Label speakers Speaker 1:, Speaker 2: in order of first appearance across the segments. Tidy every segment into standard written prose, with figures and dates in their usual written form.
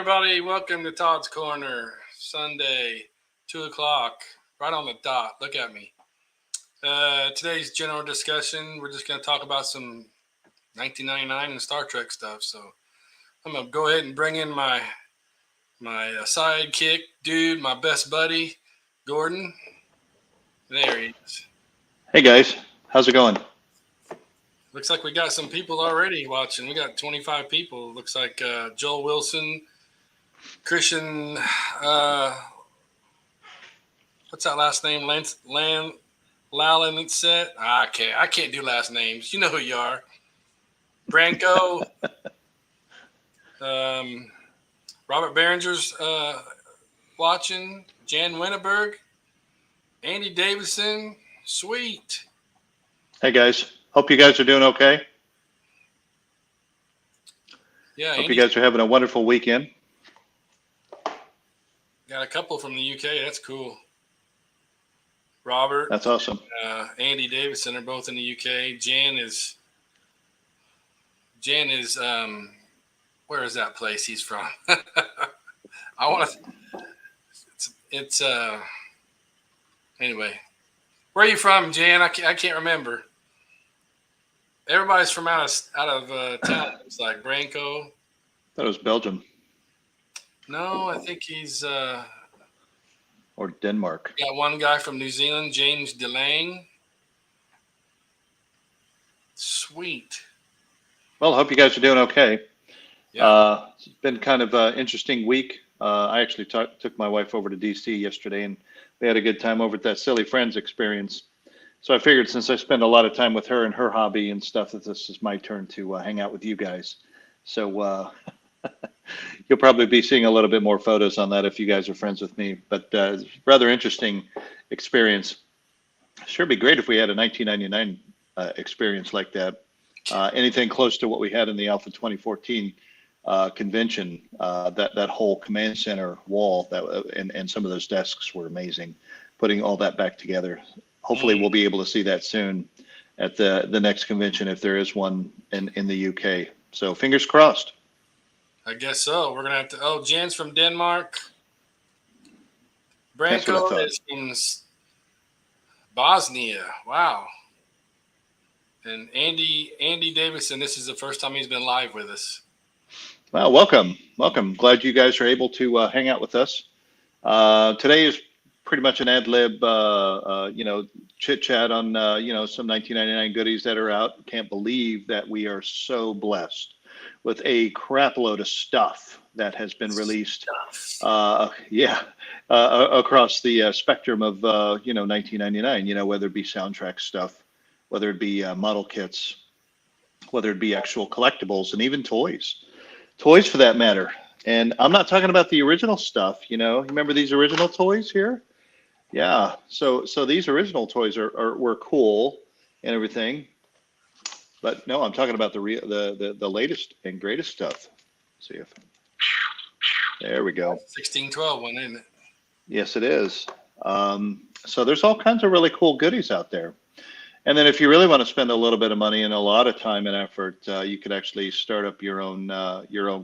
Speaker 1: everybody. Welcome to Todd's Corner, Sunday, 2 o'clock, right on the dot. Look at me. Today's general discussion, we're just going to talk about some 1999 and Star Trek stuff. So I'm going to go ahead and bring in my sidekick dude, my best buddy, Gordon. There he is.
Speaker 2: Hey guys, how's it going?
Speaker 1: Looks like we got some people already watching. We got 25 people. Looks like Joel Wilson, Christian, what's that last name? Lalinset. I can't do last names. You know who you are. Branko. Robert Behringer's watching. Jan Winterberg. Andy Davison. Sweet.
Speaker 2: Hey guys, hope you guys are doing okay.
Speaker 1: Yeah.
Speaker 2: Hope you guys are having a wonderful weekend.
Speaker 1: Got a couple from the UK. That's cool. Robert.
Speaker 2: That's awesome.
Speaker 1: Andy Davison are both in the UK. Jan is where is that place he's from? I want to. It's anyway. Where are you from, Jan? I can't remember. Everybody's from out of town. It's like Branko.
Speaker 2: That was Belgium.
Speaker 1: No, I think he's
Speaker 2: or Denmark.
Speaker 1: Got one guy from New Zealand, James DeLange. Sweet.
Speaker 2: Well, I hope you guys are doing okay.
Speaker 1: Yeah.
Speaker 2: It's been kind of an interesting week. I actually took my wife over to DC yesterday, and we had a good time over at that Silly Friends experience. So I figured since I spend a lot of time with her and her hobby and stuff, that this is my turn to hang out with you guys. So you'll probably be seeing a little bit more photos on that if you guys are friends with me. But rather interesting experience. Sure, be great if we had a 1999 experience like that. Anything close to what we had in the Alpha 2014 convention. That whole command center wall and some of those desks were amazing. Putting all that back together. Hopefully, we'll be able to see that soon at the next convention if there is one in the UK. So fingers crossed.
Speaker 1: I guess so. We're gonna have to. Oh, Jan's from Denmark. Branko is from Bosnia. Wow. And Andy Davison. This is the first time he's been live with us.
Speaker 2: Well, welcome. Glad you guys are able to hang out with us. Today is pretty much an ad lib, chit chat on some 1999 goodies that are out. Can't believe that we are so blessed with a crap load of stuff that has been released. Across the spectrum of 1999. Whether it be soundtrack stuff, whether it be model kits, whether it be actual collectibles, and even toys for that matter. And I'm not talking about the original stuff. Remember these original toys here? Yeah, so these original toys were cool and everything, but no, I'm talking about the latest and greatest stuff. Let's see if there we go.
Speaker 1: 1612 one, isn't it?
Speaker 2: Yes, it is. So there's all kinds of really cool goodies out there. And then if you really want to spend a little bit of money and a lot of time and effort, you could actually start up your own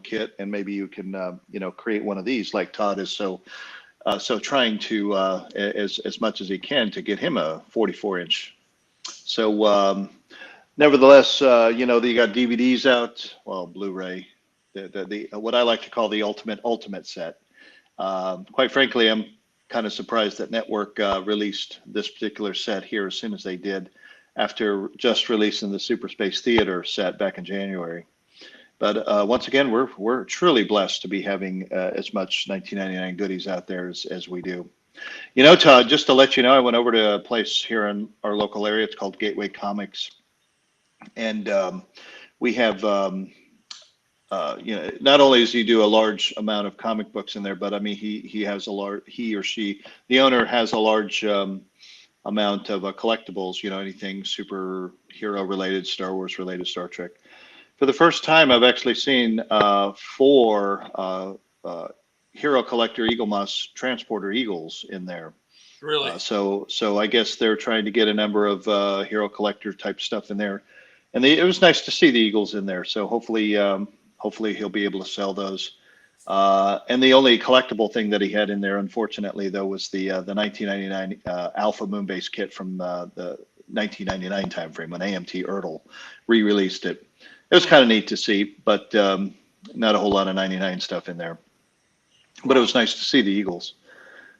Speaker 2: kit, and maybe you can create one of these like Todd is so trying to as much as he can to get him a 44-inch. So nevertheless, you got DVDs out, well, Blu-ray, the what I like to call the ultimate set. Quite frankly, I'm kind of surprised that Network released this particular set here as soon as they did, after just releasing the Super Space Theater set back in January. But once again, we're truly blessed to be having as much 1999 goodies out there as we do. Todd, just to let you know, I went over to a place here in our local area. It's called Gateway Comics, and we have not only does he do a large amount of comic books in there, but I mean he or she, the owner, has a large amount of collectibles. Anything superhero related, Star Wars related, Star Trek. For the first time, I've actually seen 4 Hero Collector Eagle Moss Transporter Eagles in there.
Speaker 1: Really?
Speaker 2: So I guess they're trying to get a number of Hero Collector type stuff in there, and it was nice to see the Eagles in there. So hopefully he'll be able to sell those And the only collectible thing that he had in there, unfortunately, though, was the 1999 Alpha Moonbase kit from the 1999 timeframe when AMT Ertl re-released it. It was kind of neat to see, but not a whole lot of 99 stuff in there. But it was nice to see the Eagles.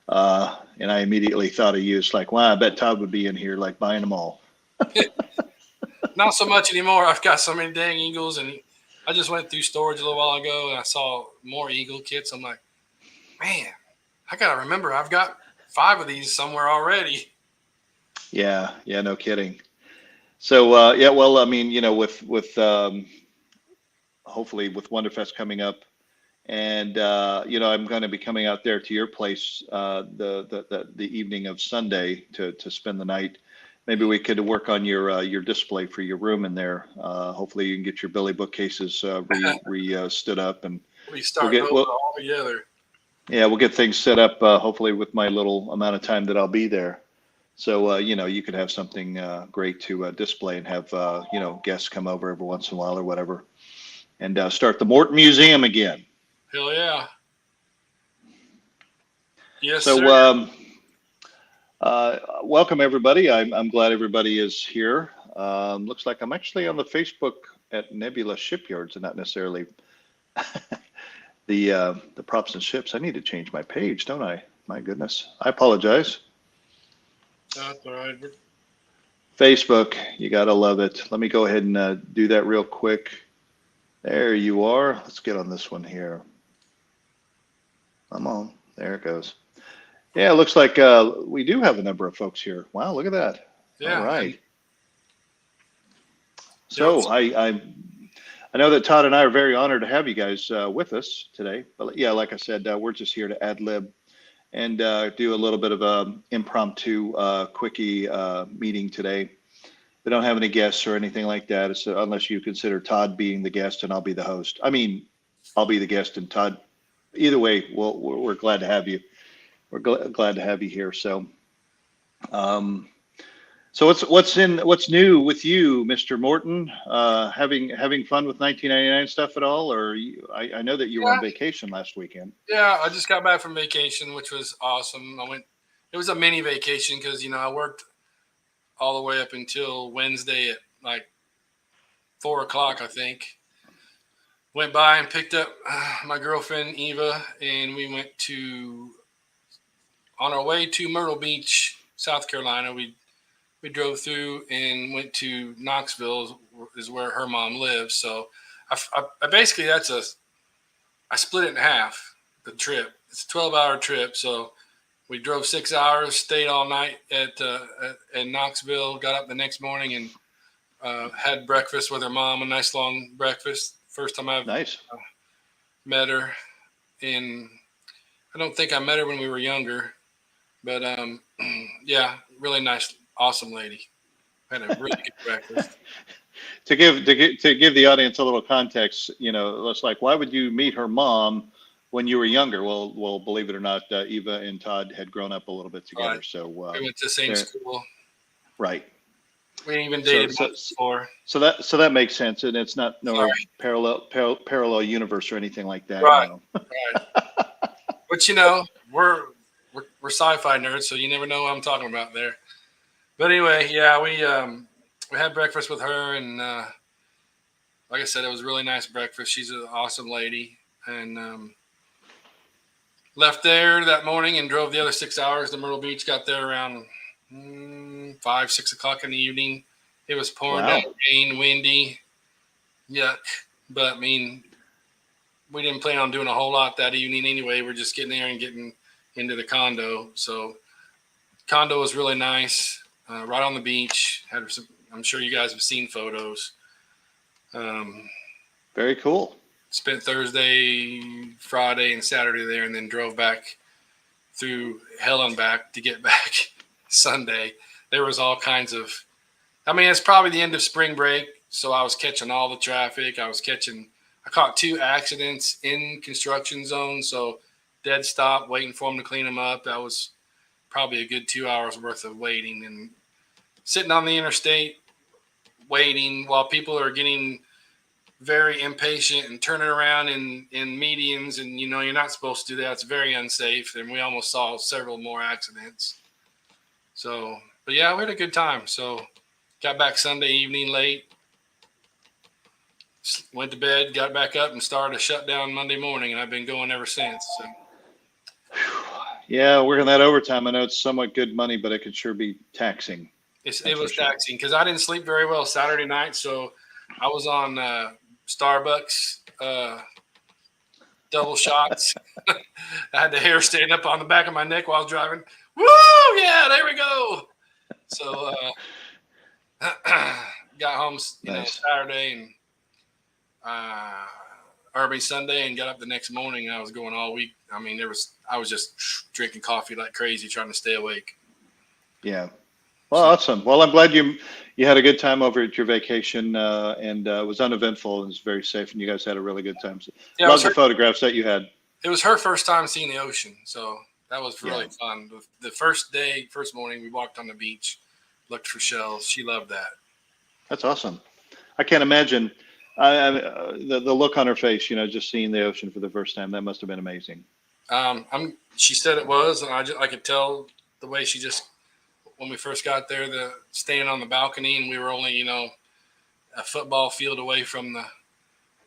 Speaker 2: And I immediately thought of you. It's like, wow, I bet Todd would be in here like buying them all.
Speaker 1: Not so much anymore. I've got so many dang Eagles, and I just went through storage a little while ago, and I saw more Eagle kits. I'm like, man, I gotta remember I've got 5 of these somewhere already.
Speaker 2: Yeah, no kidding. So yeah, well, I mean, with hopefully with Wonderfest coming up, and I'm going to be coming out there to your place the evening of Sunday to spend the night. Maybe we could work on your display for your room in there. Hopefully, you can get your Billy bookcases stood up, and
Speaker 1: We start over all together.
Speaker 2: Yeah, we'll get things set up. Hopefully, with my little amount of time that I'll be there. So you could have something great to display and have guests come over every once in a while or whatever, and start the Morton Museum again.
Speaker 1: Hell yeah! Yes,
Speaker 2: so,
Speaker 1: sir.
Speaker 2: Welcome everybody. I'm glad everybody is here. Looks like I'm actually on the Facebook at Nebula Shipyards and not necessarily the props and ships. I need to change my page, don't I? My goodness, I apologize.
Speaker 1: That's all right.
Speaker 2: Facebook, you gotta love it. Let me go ahead and do that real quick. There you are. Let's get on this one here. I'm on. There it goes. Yeah, it looks like we do have a number of folks here. Wow, look at that.
Speaker 1: Yeah.
Speaker 2: All right. So I know that Todd and I are very honored to have you guys with us today. But yeah, like I said, we're just here to ad lib and do a little bit of a impromptu quickie meeting today. We don't have any guests or anything like that, unless you consider Todd being the guest and I'll be the host. I mean, I'll be the guest and Todd. Either way, we're glad to have you. We're glad to have you here. So, so what's new with you, Mr. Morton? Having fun with 1999 stuff at all, or I know that you were on vacation last weekend.
Speaker 1: Yeah, I just got back from vacation, which was awesome. It was a mini vacation because I worked all the way up until Wednesday at like 4:00, I think. Went by and picked up my girlfriend Eva, and we went on our way to Myrtle Beach, South Carolina. We drove through and went to Knoxville, is where her mom lives. So I basically I split it in half, the trip. It's a 12-hour trip, so we drove 6 hours, stayed all night at Knoxville, got up the next morning and had breakfast with her mom, a nice long breakfast. First time I've met her. And I don't think I met her when we were younger, but yeah, really nice, awesome lady. Had a really good breakfast.
Speaker 2: To give the audience a little context, it's like, why would you meet her mom when you were younger? Well, believe it or not, Eva and Todd had grown up a little bit together. Right. So
Speaker 1: we went to the same school.
Speaker 2: Right.
Speaker 1: We even dated before.
Speaker 2: So that makes sense, and it's not parallel universe or anything like that.
Speaker 1: Right. Right. But we're sci-fi nerds, so you never know what I'm talking about there. But anyway, yeah, we had breakfast with her, and like I said, it was a really nice breakfast. She's an awesome lady, and left there that morning and drove the other 6 hours to Myrtle Beach. Got there around 5, 6 o'clock in the evening. It was pouring down rain, windy, yuck. But I mean, we didn't plan on doing a whole lot that evening anyway. We're just getting there and getting into the condo. So condo was really nice, right on the beach. I'm sure you guys have seen photos.
Speaker 2: Very cool.
Speaker 1: Spent Thursday, Friday, and Saturday there, and then drove back through hell and back to get back Sunday. There was all kinds of, it's probably the end of spring break, so I was catching all the traffic. I caught 2 accidents in construction zones, so dead stop, waiting for them to clean them up. That was probably a good 2 hours worth of waiting, and sitting on the interstate waiting while people are getting very impatient and turning around in medians, and you're not supposed to do that. It's very unsafe, and we almost saw several more accidents. So, but yeah, we had a good time. So, got back Sunday evening late, went to bed, got back up, and started a shutdown Monday morning, and I've been going ever since. So.
Speaker 2: Yeah, working that overtime. I know it's somewhat good money, but it could sure be taxing.
Speaker 1: It was taxing because I didn't sleep very well Saturday night, so I was on Starbucks double shots. I had the hair standing up on the back of my neck while I was driving. Woo! Yeah, there we go. So got home,
Speaker 2: Nice.
Speaker 1: Saturday and early Sunday, and got up the next morning. And I was going all week. I mean, I was just drinking coffee like crazy, trying to stay awake.
Speaker 2: Yeah. Well, awesome. Well, I'm glad you had a good time over at your vacation, and it was uneventful and it was very safe, and you guys had a really good time. So,
Speaker 1: Yeah,
Speaker 2: love the photographs that you had.
Speaker 1: It was her first time seeing the ocean, so that was really fun. The first morning, we walked on the beach, looked for shells. She loved that.
Speaker 2: That's awesome. I can't imagine the look on her face, just seeing the ocean for the first time. That must have been amazing.
Speaker 1: She said it was, and I could tell the way she just, when we first got there, standing on the balcony, and we were only, a football field away from the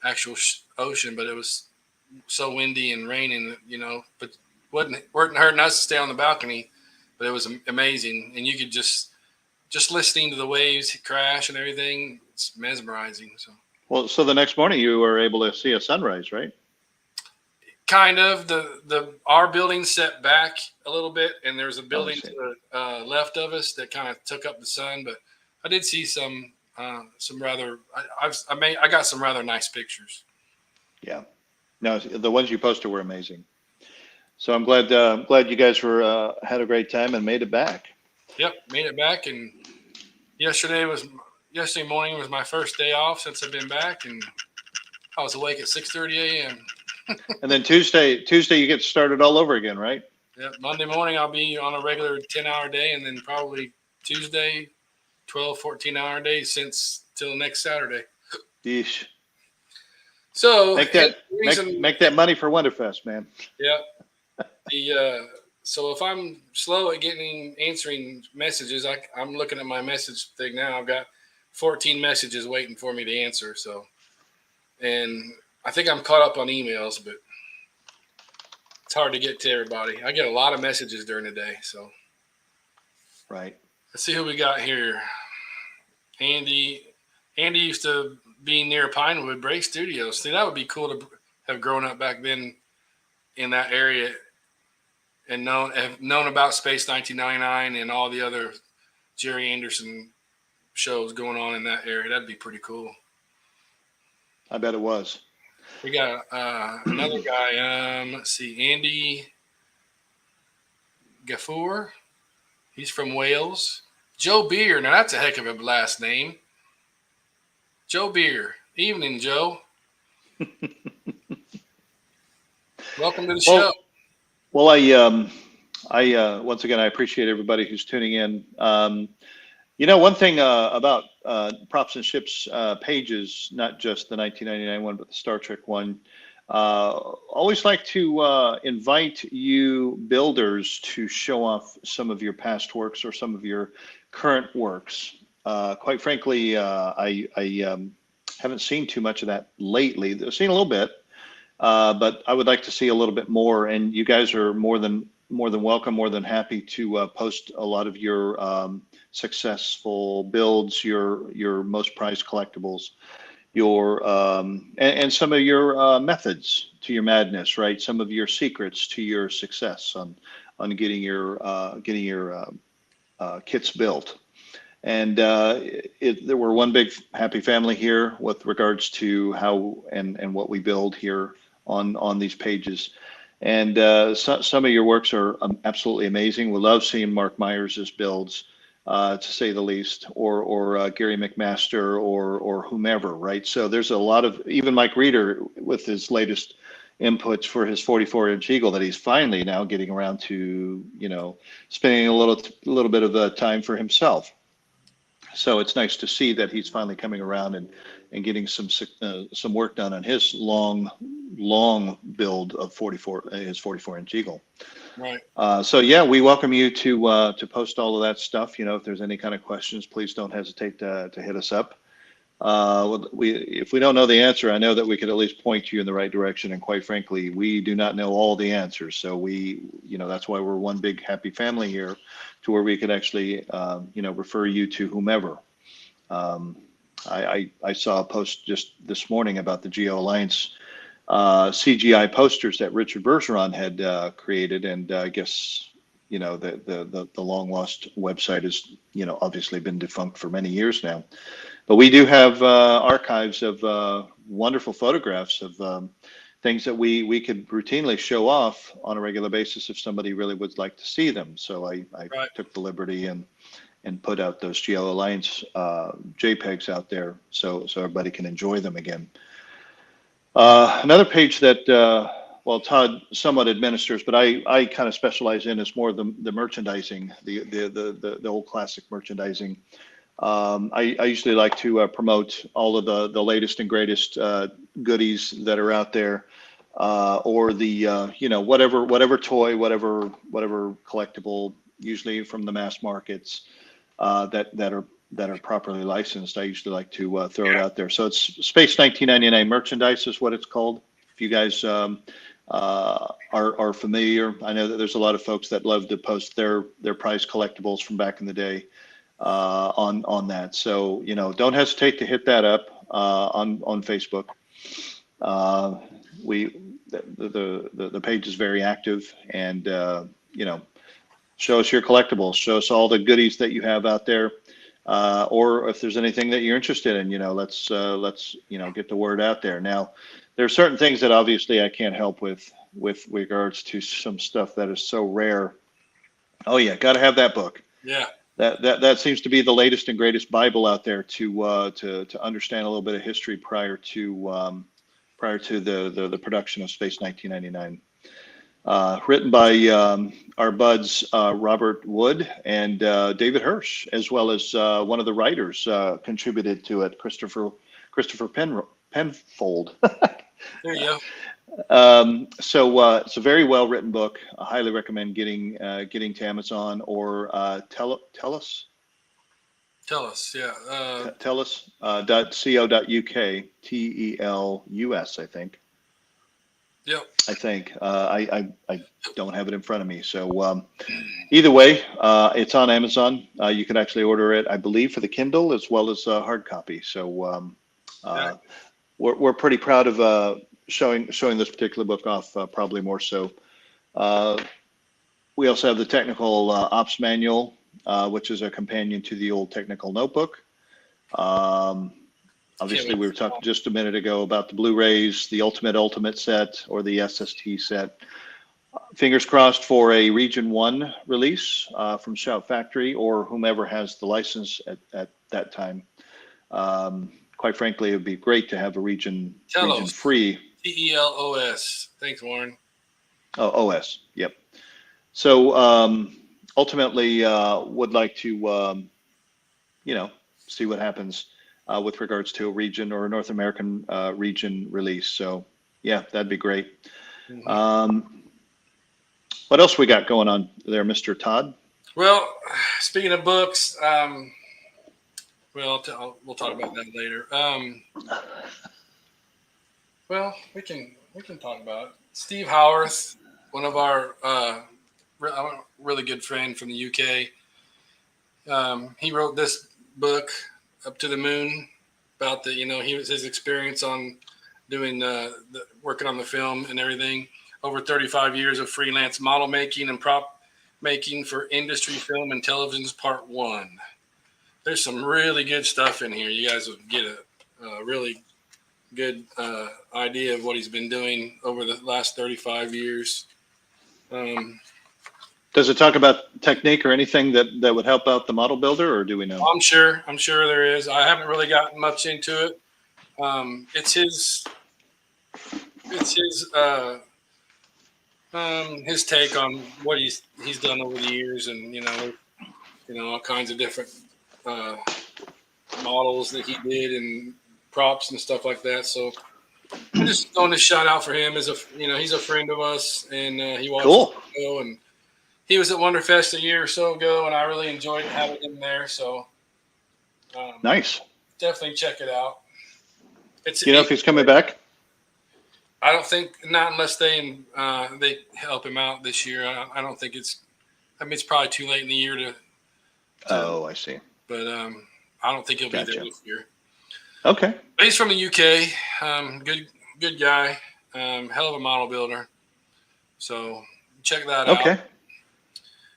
Speaker 1: actual ocean, but it was so windy and raining, but wasn't hurting us to stay on the balcony, but it was amazing. And you could just listening to the waves crash and everything, it's mesmerizing.
Speaker 2: So the next morning you were able to see a sunrise, right?
Speaker 1: Kind of. Our building set back a little bit, and there's a building to the left of us that kind of took up the sun. But I did see some rather. I got some rather nice pictures.
Speaker 2: Yeah, no, the ones you posted were amazing. So I'm glad you guys had a great time and made it back.
Speaker 1: Yep, made it back, and yesterday morning was my first day off since I've been back, and I was awake at 6:30 a.m.
Speaker 2: And then Tuesday you get started all over again, right?
Speaker 1: Yeah, Monday morning I'll be on a regular 10-hour day, and then probably Tuesday 12, 14-hour days till next Saturday.
Speaker 2: Yeesh.
Speaker 1: So
Speaker 2: make that money for Winterfest, man.
Speaker 1: Yeah. So if I'm slow at answering messages, I'm looking at my message thing now. I've got 14 messages waiting for me to answer. So, and I think I'm caught up on emails, but it's hard to get to everybody. I get a lot of messages during the day. So,
Speaker 2: right.
Speaker 1: Let's see who we got here. Andy used to be near Pinewood Break Studios. See, that would be cool to have grown up back then in that area and have known about Space 1999 and all the other Jerry Anderson shows going on in that area. That'd be pretty cool.
Speaker 2: I bet it was.
Speaker 1: We got another guy. Let's see, Andy Gaffour. He's from Wales. Joe Beer. Now that's a heck of a last name. Joe Beer. Evening, Joe. Welcome to the show.
Speaker 2: Well, I once again I appreciate everybody who's tuning in. One thing about Props and Ships pages, not just the 1999 one, but the Star Trek one. Always like to invite you builders to show off some of your past works or some of your current works. Quite frankly, I haven't seen too much of that lately. I've seen a little bit, but I would like to see a little bit more. And you guys are more than welcome, more than happy to post a lot of your successful builds, your most prized collectibles, your and some of your methods to your madness, right? Some of your secrets to your success on getting your kits built. And we're one big happy family here with regards to how and what we build here on these pages. And some of your works are absolutely amazing. We love seeing Mark Myers' builds, to say the least, or Gary McMaster or whomever, right? So there's a lot of, even Mike Reeder with his latest inputs for his 44-inch Eagle that he's finally now getting around to, spending a little bit of time for himself. So it's nice to see that he's finally coming around and getting some work done on his long build of 44 his 44-inch Eagle.
Speaker 1: Right.
Speaker 2: So yeah, we welcome you to post all of that stuff. If there's any kind of questions, please don't hesitate to hit us up. If we don't know the answer, I know that we could at least point you in the right direction. And quite frankly, we do not know all the answers. So that's why we're one big happy family here, to where we could actually, refer you to whomever. I saw a post just this morning about the Geo Alliance CGI posters that Richard Bergeron had created, and I guess the long lost website has obviously been defunct for many years now. But we do have archives of wonderful photographs of things that we could routinely show off on a regular basis if somebody really would like to see them. So I
Speaker 1: Right.
Speaker 2: took the liberty and put out those Geo Alliance JPEGs out there so everybody can enjoy them again. Another page that Todd somewhat administers, but I kind of specialize in is more the merchandising, the old classic merchandising. I usually like to promote all of the latest and greatest goodies that are out there, or the whatever toy, whatever collectible, usually from the mass markets that are properly licensed. I usually like to throw it out there. So it's Space 1999 merchandise is what it's called. If you guys are familiar, I know that there's a lot of folks that love to post their prize collectibles from back in the day on that. So don't hesitate to hit that up on Facebook. The page is very active, and show us your collectibles, show us all the goodies that you have out there, or if there's anything that you're interested in, let's get the word out there. Now, there are certain things that obviously I can't help with regards to some stuff that is so rare. Oh yeah, got to have that book.
Speaker 1: Yeah.
Speaker 2: That seems to be the latest and greatest Bible out there to understand a little bit of history prior to the production of Space 1999. Written by our buds Robert Wood and David Hirsch, as well as one of the writers contributed to it, Christopher Penfold.
Speaker 1: There you go.
Speaker 2: So it's a very well written book. I highly recommend getting to Amazon or Tellus.
Speaker 1: Yeah.
Speaker 2: Tellus.co.uk, TELUS, I think.
Speaker 1: Yep.
Speaker 2: I think I don't have it in front of me. So either way, it's on Amazon. You can actually order it, I believe, for the Kindle as well as hard copy. So we're pretty proud of showing this particular book off. Probably more so. We also have the technical ops manual, which is a companion to the old technical notebook. Obviously, we were talking just a minute ago about the Blu-rays, the Ultimate set, or the SST set. Fingers crossed for a Region 1 release from Shout Factory or whomever has the license at that time. Quite frankly, it would be great to have a region free.
Speaker 1: TELOS. Thanks, Warren.
Speaker 2: Oh, OS. Yep. So ultimately, would like to see what happens with regards to a region or a North American region release. So yeah, that'd be great. Mm-hmm. What else we got going on there, Mr. Todd?
Speaker 1: Well, speaking of books, we'll talk about that later. Well, we can talk about it. Steve Howarth, one of our really good friend from the UK. He wrote this book, Up to the Moon, about his experience on doing working on the film and everything. Over 35 years of freelance model making and prop making for industry film and television's Part 1. There's some really good stuff in here. You guys will get a really good idea of what he's been doing over the last 35 years.
Speaker 2: Does it talk about technique or anything that would help out the model builder, or do we know?
Speaker 1: I'm sure there is. I haven't really gotten much into it. It's his take on what he's done over the years, and all kinds of different models that he did and props and stuff like that. So I'm just throwing a shout out for him as he's a friend of us, and he watches
Speaker 2: Cool.
Speaker 1: the show, and he was at Wonderfest a year or so ago, and I really enjoyed having him there. So
Speaker 2: Nice.
Speaker 1: definitely check it out.
Speaker 2: You know if he's coming back?
Speaker 1: I don't think, not unless they help him out this year. I don't think it's. I mean, it's probably too late in the year to.
Speaker 2: Oh, I see.
Speaker 1: But I don't think he'll be there this year.
Speaker 2: Okay.
Speaker 1: But he's from the UK. Good guy. Hell of a model builder. So check that out.
Speaker 2: Okay.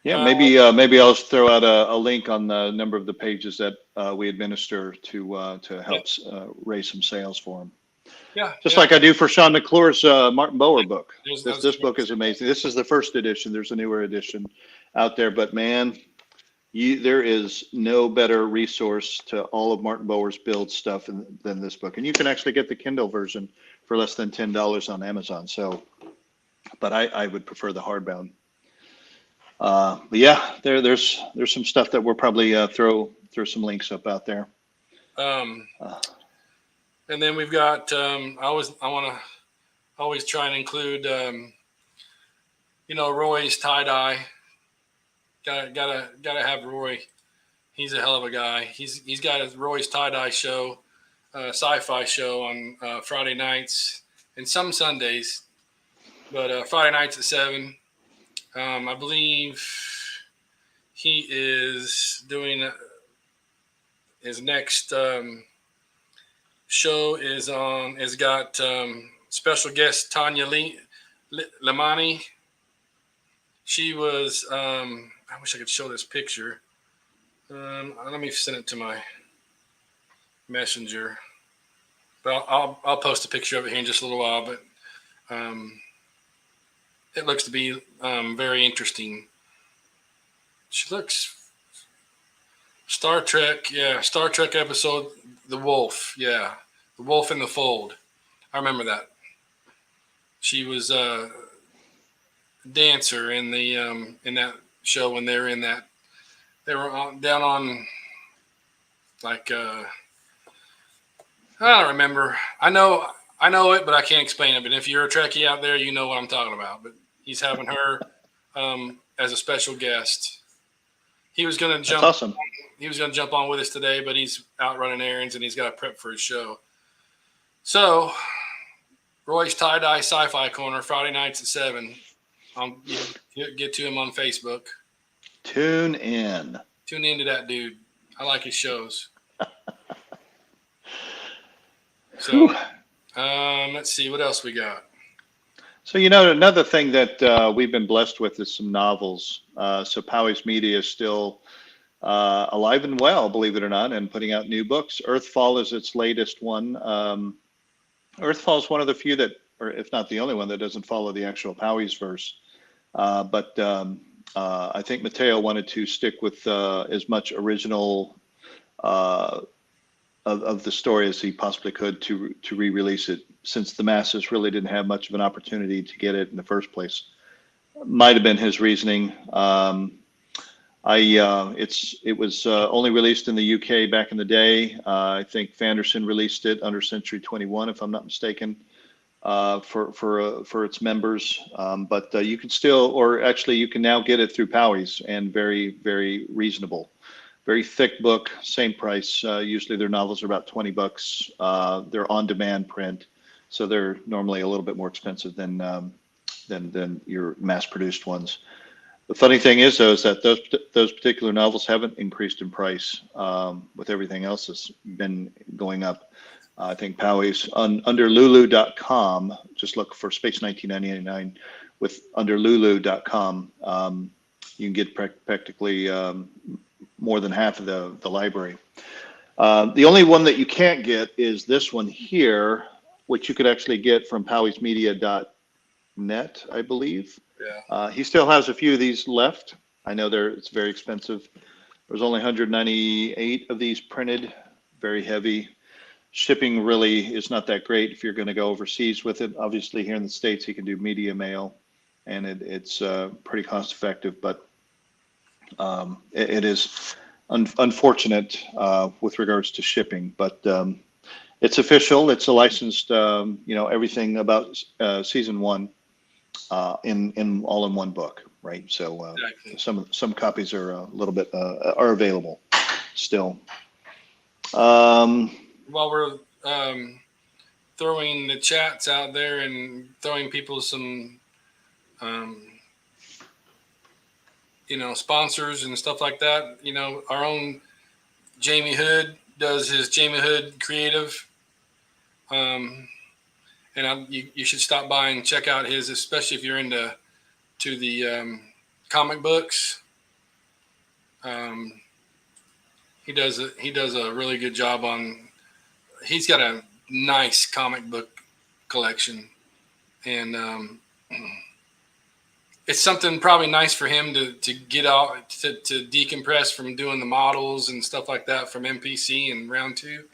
Speaker 2: Yeah, maybe I'll throw out a link on the number of the pages that we administer to help raise some sales for him.
Speaker 1: Yeah.
Speaker 2: Just like I do for Sean McClure's Martin Bower book.
Speaker 1: This
Speaker 2: book is amazing. This is the first edition. There's a newer edition out there, but man, there is no better resource to all of Martin Bower's build stuff than this book. And you can actually get the Kindle version for less than $10 on Amazon. So, but I would prefer the hardbound. But yeah, there's some stuff that we'll probably throw some links up out there.
Speaker 1: And then we've got I want to always try and include Roy's tie dye. Gotta have Roy. He's a hell of a guy. He's got his Roy's tie dye show, Sci-fi show on Friday nights and some Sundays, but Friday nights at 7. I believe he is doing his next show has got special guest Tanya Lamani. She was I wish I could show this picture. Let me send it to my messenger. But I'll post a picture of it here in just a little while. But it looks to be very interesting. She looks Star Trek episode The Wolf. Yeah, The Wolf in the Fold. I remember that. She was a dancer in the in that show when they were in that. They were down on like I don't remember. I know it, but I can't explain it. But if you're a Trekkie out there, you know what I'm talking about. But he's having her as a special guest. He was going to jump.
Speaker 2: That's awesome.
Speaker 1: He was going to jump on with us today, but he's out running errands and he's got to prep for his show. So, Roy's Tie Dye Sci-Fi Corner, Friday nights at 7. Get to him on Facebook.
Speaker 2: Tune in.
Speaker 1: Tune into that dude. I like his shows. So, let's see what else we got.
Speaker 2: So, another thing that we've been blessed with is some novels. So Powys Media is still alive and well, believe it or not, and putting out new books. Earthfall is its latest one. Earthfall is one of the few that, or if not the only one, that doesn't follow the actual Powys verse. But I think Mateo wanted to stick with as much original of the story as he possibly could to re-release it, since the masses really didn't have much of an opportunity to get it in the first place. Might have been his reasoning. It was only released in the UK back in the day. I think Fanderson released it under Century 21, if I'm not mistaken, for its members. But you can still, or actually you can now get it through Powys, and very, very reasonable. Very thick book, same price. Usually their novels are about $20. They're on-demand print, so they're normally a little bit more expensive than your mass-produced ones. The funny thing is, though, is that those particular novels haven't increased in price with everything else that's been going up. I think Powys under Lulu.com, just look for Space 1999 with under Lulu.com. You can get practically more than half of the library. The only one that you can't get is this one here, which you could actually get from PowysMedia.net, I believe.
Speaker 1: Yeah.
Speaker 2: He still has a few of these left. I know it's very expensive. There's only 198 of these printed, very heavy. Shipping really is not that great if you're going to go overseas with it. Obviously, here in the States, he can do media mail, and it's pretty cost effective, but it is unfortunate with regards to shipping, but it's official. It's a licensed, everything about season one in all in one book, right? So
Speaker 1: Exactly.
Speaker 2: some copies are a little bit are available still. Um,
Speaker 1: While we're throwing the chats out there and throwing people some, um, sponsors and stuff like that, our own Jamie Hood does his Jamie Hood Creative. Um, and you should stop by and check out his, especially if you're into the comic books. Um, he does a really good job on. He's got a nice comic book collection, and it's something probably nice for him to get out to decompress from doing the models and stuff like that from MPC and round two.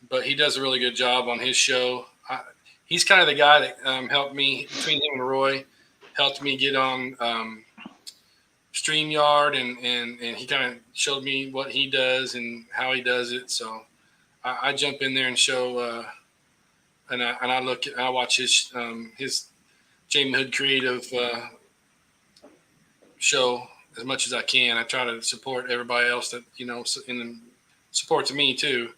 Speaker 1: But he does a really good job on his show. He's kind of the guy that helped me, between him and Roy, helped me get on StreamYard, and he kind of showed me what he does and how he does it. So I jump in there and show, and I watch his Jamie Hood Creative show as much as I can. I try to support everybody else that and supports me too.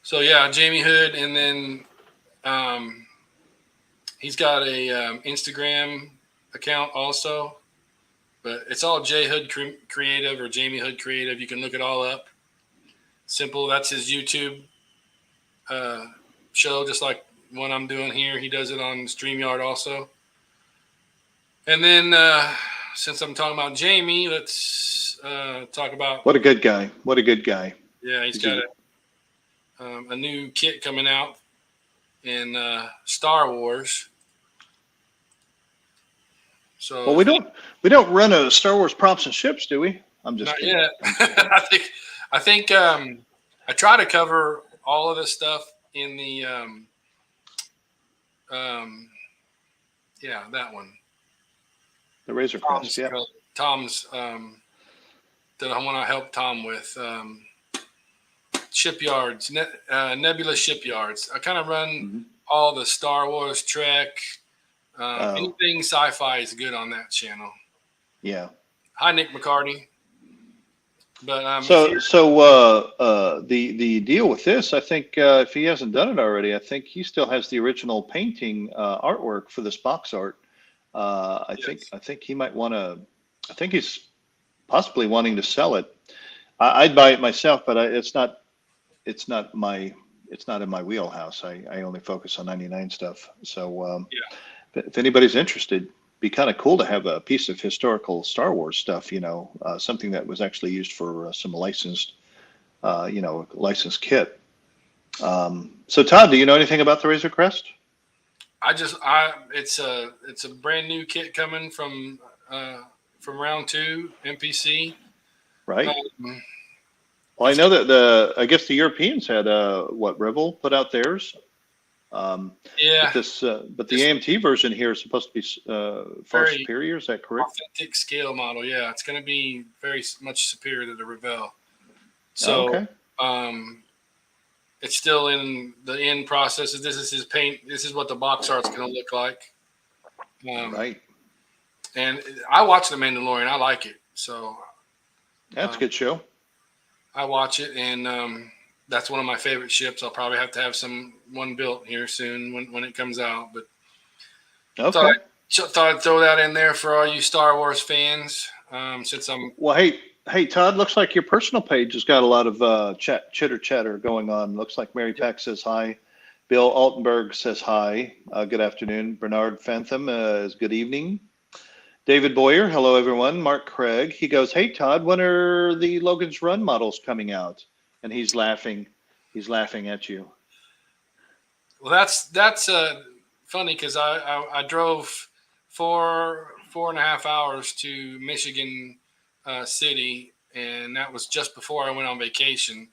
Speaker 1: So yeah, Jamie Hood, and then he's got a Instagram account also, but it's all J Hood Creative or Jamie Hood Creative. You can look it all up. Simple. That's his YouTube show, just like what I'm doing here. He does it on StreamYard also. And then since I'm talking about Jamie, let's talk about.
Speaker 2: what a good guy! What a good guy!
Speaker 1: Yeah, he's got a new kit coming out in Star Wars. So
Speaker 2: Well, we don't run a Star Wars props and ships, do we? I'm just
Speaker 1: not
Speaker 2: kidding.
Speaker 1: yet. I think I try to cover all of this stuff in the that one.
Speaker 2: The Razor Crest, yeah.
Speaker 1: Tom's that I want to help Tom with shipyards, Nebula shipyards. I kind of run all the Star Wars, Trek, anything sci-fi is good on that channel.
Speaker 2: Yeah.
Speaker 1: Hi, Nick McCarty. But
Speaker 2: the deal with this, I think, if he hasn't done it already, I think he still has the original painting artwork for this box art. I think he might want to. I think he's possibly wanting to sell it. I'd buy it myself, but it's not in my wheelhouse. I only focus on 99 stuff. So if anybody's interested, be kind of cool to have a piece of historical Star Wars stuff, something that was actually used for some licensed kit. So Todd, do you know anything about the Razor Crest?
Speaker 1: It's a brand new kit coming from round two MPC.
Speaker 2: Right. Well, I know that I guess the Europeans had Rebel put out theirs. But the AMT version here is supposed to be far superior. Is that correct?
Speaker 1: Authentic scale model. Yeah, it's going to be very much superior to the Revell. So, it's still in the end process. This is his paint. This is what the box art's going to look like.
Speaker 2: Right.
Speaker 1: And I watch The Mandalorian. I like it. So
Speaker 2: that's a good show.
Speaker 1: I watch it, and that's one of my favorite ships. I'll probably have to have one built here soon when it comes out. But thought I'd throw that in there for all you Star Wars fans. Since I'm
Speaker 2: Hey Todd, looks like your personal page has got a lot of chitter chatter going on. Looks like Mary Peck says hi. Bill Altenberg says hi. Good afternoon. Bernard Fantham is good evening. David Boyer, hello everyone. Mark Craig, he goes, hey Todd, when are the Logan's Run models coming out? And he's laughing at you.
Speaker 1: Well, that's funny because I drove 4.5 hours to Michigan City, and that was just before I went on vacation.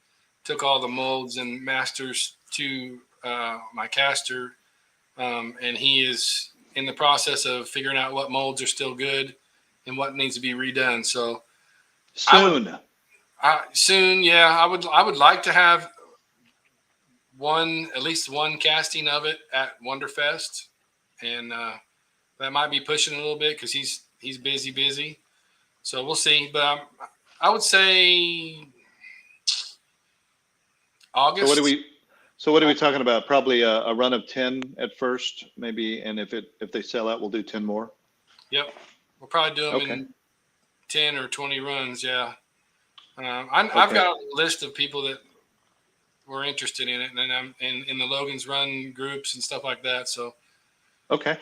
Speaker 1: Took all the molds and masters to my caster, and he is in the process of figuring out what molds are still good and what needs to be redone. So
Speaker 2: Soon.
Speaker 1: Soon, yeah. I would like to have at least one casting of it at Wonderfest, and that might be pushing a little bit because he's busy. So we'll see. But I would say
Speaker 2: So what do
Speaker 1: August.
Speaker 2: we? So what are we talking about? Probably a run of 10 at first, maybe, and if they sell out, we'll do 10 more.
Speaker 1: Yep, we'll probably do them
Speaker 2: Okay.
Speaker 1: in 10 or 20 runs. Yeah, I've
Speaker 2: Okay.
Speaker 1: got a list of people that were interested in it, and I'm in the Logan's Run groups and stuff like that. So
Speaker 2: Okay.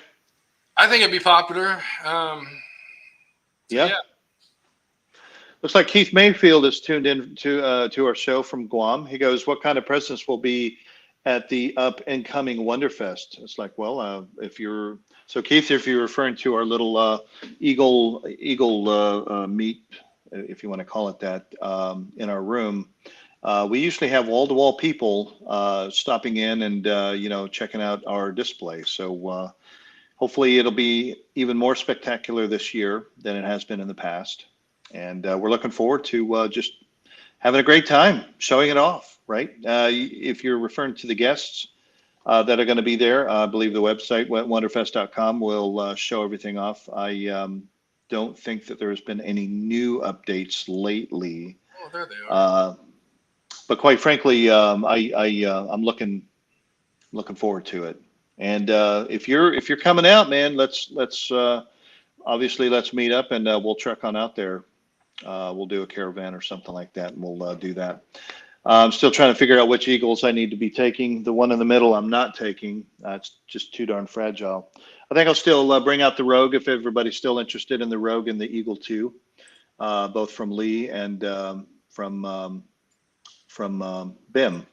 Speaker 1: I think it'd be popular. So
Speaker 2: Yeah.
Speaker 1: yeah.
Speaker 2: Looks like Keith Mayfield is tuned in to our show from Guam. He goes, "What kind of presence will be at the up and coming Wonderfest?" It's like, well, if you're so Keith, if you're referring to our little eagle meet, if you want to call it that, in our room, we usually have wall-to-wall people stopping in and checking out our display. So hopefully it'll be even more spectacular this year than it has been in the past. And we're looking forward to just having a great time, showing it off, right? If you're referring to the guests that are going to be there, I believe the website, wonderfest.com, will show everything off. I don't think that there's been any new updates lately.
Speaker 1: Oh, there they are.
Speaker 2: But quite frankly, I'm looking forward to it. And if you're coming out, man, let's obviously let's meet up and we'll trek on out there. We'll do a caravan or something like that, and we'll do that. I'm still trying to figure out which eagles I need to be taking. The one in the middle, I'm not taking. It's just too darn fragile. I think I'll still bring out the Rogue if everybody's still interested in the Rogue and the Eagle 2, both from Lee and from BIM.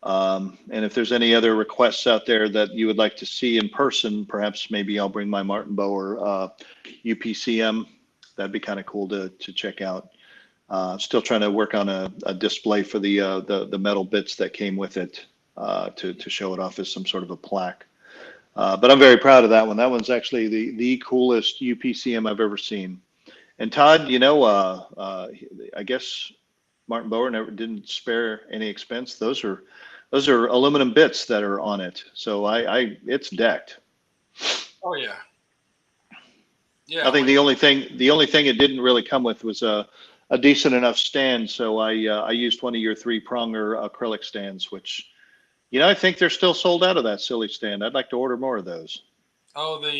Speaker 2: And if there's any other requests out there that you would like to see in person, perhaps maybe I'll bring my Martin Bower UPCM. That'd be kind of cool to check out. Still trying to work on a display for the metal bits that came with it to show it off as some sort of a plaque. But I'm very proud of that one. That one's actually the coolest UPCM I've ever seen. And Todd, I guess Martin Bower didn't spare any expense. Those are aluminum bits that are on it. So it's decked.
Speaker 1: Oh yeah. Yeah.
Speaker 2: I think the only thing it didn't really come with was a decent enough stand. So I used one of your 3-pronger acrylic stands, which, I think they're still sold out of that silly stand. I'd like to order more of those.
Speaker 1: Oh, that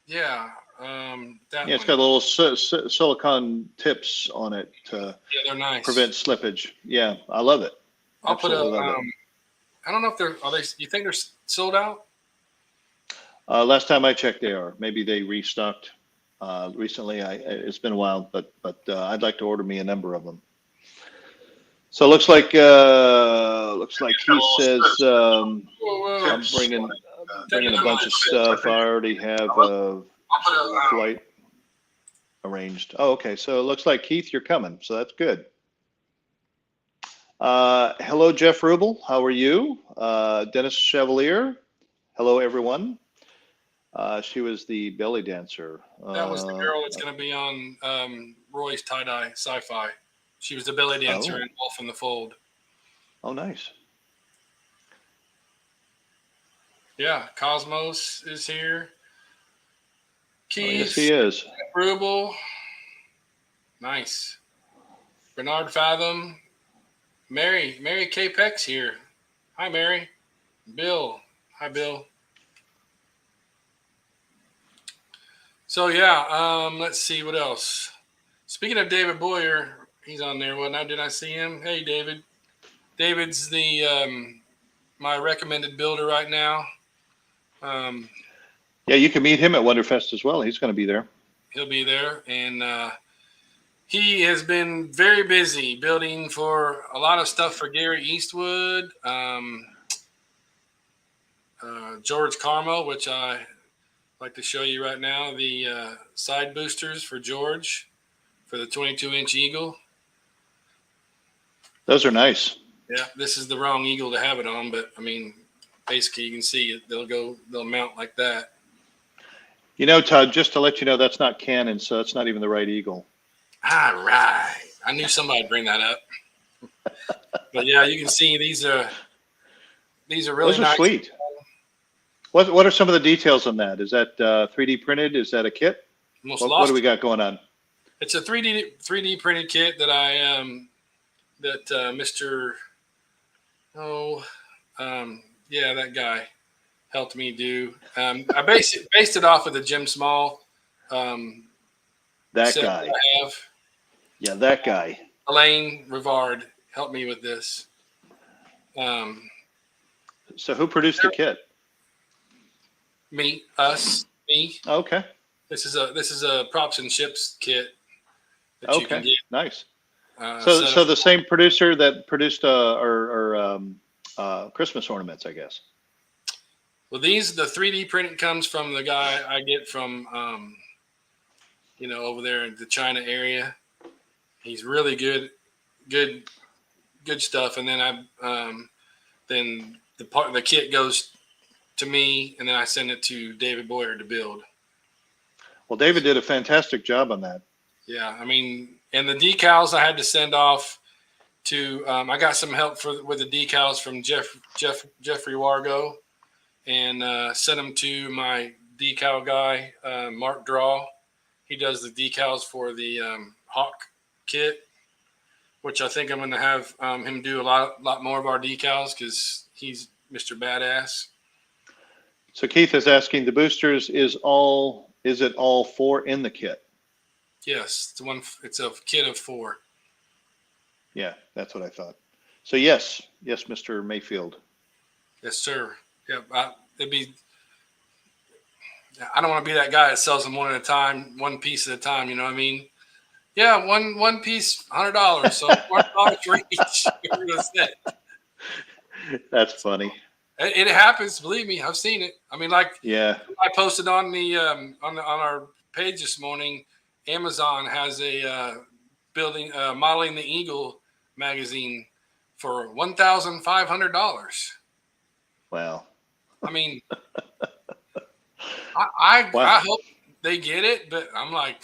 Speaker 2: Yeah, it's
Speaker 1: one.
Speaker 2: got little silicone tips on it to
Speaker 1: Yeah, they're nice.
Speaker 2: prevent slippage. Yeah, I love it.
Speaker 1: I'll put
Speaker 2: Absolutely love it.
Speaker 1: I don't know if are they. You think they're sold out?
Speaker 2: Last time I checked, they are. Maybe they restocked recently. It's been a while, but I'd like to order me a number of them. So it looks like he says I'm bringing a bunch of stuff. I already have a flight arranged. Oh, okay. So it looks like Keith, you're coming. So that's good. Hello, Jeff Rubel. How are you? Dennis Chevalier. Hello, everyone. She was the belly dancer.
Speaker 1: That was the girl that's going to be on Roy's tie-dye Sci-fi. She was the belly dancer in Wolf in the Fold.
Speaker 2: Oh, nice.
Speaker 1: Yeah, Cosmos is here. Keith.
Speaker 2: Yes, he is.
Speaker 1: Rubel. Nice. Bernard Fathom. Mary K. Peck's here. Hi, Mary. Bill. Hi, Bill. So yeah, let's see what else. Speaking of David Boyer, he's on there. What now? Did I see him? Hey, David. David's the my recommended builder right now.
Speaker 2: Yeah, you can meet him at Wonderfest as well. He's going to be there.
Speaker 1: He'll be there, and he has been very busy building for a lot of stuff for Gary Eastwood, George Carmo, which I like to show you right now, the side boosters for George for the 22-inch Eagle.
Speaker 2: Those are nice.
Speaker 1: Yeah, this is the wrong Eagle to have it on, but I mean, basically you can see it. They'll mount like that.
Speaker 2: You know, Todd, just to let you know, that's not canon, so that's not even the right eagle.
Speaker 1: All right. I knew somebody would bring that up. But yeah, you can see these are really
Speaker 2: Those are
Speaker 1: nice.
Speaker 2: sweet. What are some of the details on that? Is that 3D printed? Is that a kit?
Speaker 1: Almost
Speaker 2: What
Speaker 1: lost
Speaker 2: do we
Speaker 1: it.
Speaker 2: got going on?
Speaker 1: It's a 3D printed kit that Mr. Oh, yeah, that guy helped me do. I based it off of the Jim Small um,
Speaker 2: That
Speaker 1: set that
Speaker 2: guy.
Speaker 1: I have.
Speaker 2: Yeah, that guy.
Speaker 1: Elaine Rivard helped me with this. Um,
Speaker 2: So who produced the kit?
Speaker 1: me.
Speaker 2: Okay.
Speaker 1: This is a props and ships kit that you can
Speaker 2: Okay.
Speaker 1: get.
Speaker 2: Nice.
Speaker 1: Set
Speaker 2: So
Speaker 1: of,
Speaker 2: the same producer that produced Christmas ornaments, I guess.
Speaker 1: well, the 3D printing comes from the guy I get from over there in the China area. He's really good stuff. And then then the kit goes to me, and then I send it to David Boyer to build.
Speaker 2: Well, David did a fantastic job on that.
Speaker 1: Yeah, I mean, and the decals I had to send off to. I got some help with the decals from Jeffrey Wargo, and sent them to my decal guy, Mark Draw. He does the decals for the Hawk kit, which I think I'm going to have him do a lot more of our decals because he's Mr. Badass.
Speaker 2: So Keith is asking, the boosters is it all 4 in the kit?
Speaker 1: Yes, it's a kit of 4.
Speaker 2: Yeah, that's what I thought. So yes, Mr. Mayfield.
Speaker 1: Yes, sir. Yeah, I don't want to be that guy that sells them one at a time, one piece at a time. You know what I mean? Yeah, one piece, $100. So $100 for each.
Speaker 2: That's funny.
Speaker 1: It happens. Believe me, I've seen it. I mean, like,
Speaker 2: Yeah.
Speaker 1: I posted on the on our page this morning. Amazon has a modeling the Eagle magazine for $1,500.
Speaker 2: Wow.
Speaker 1: I mean, I
Speaker 2: Wow.
Speaker 1: hope they get it, but I'm like,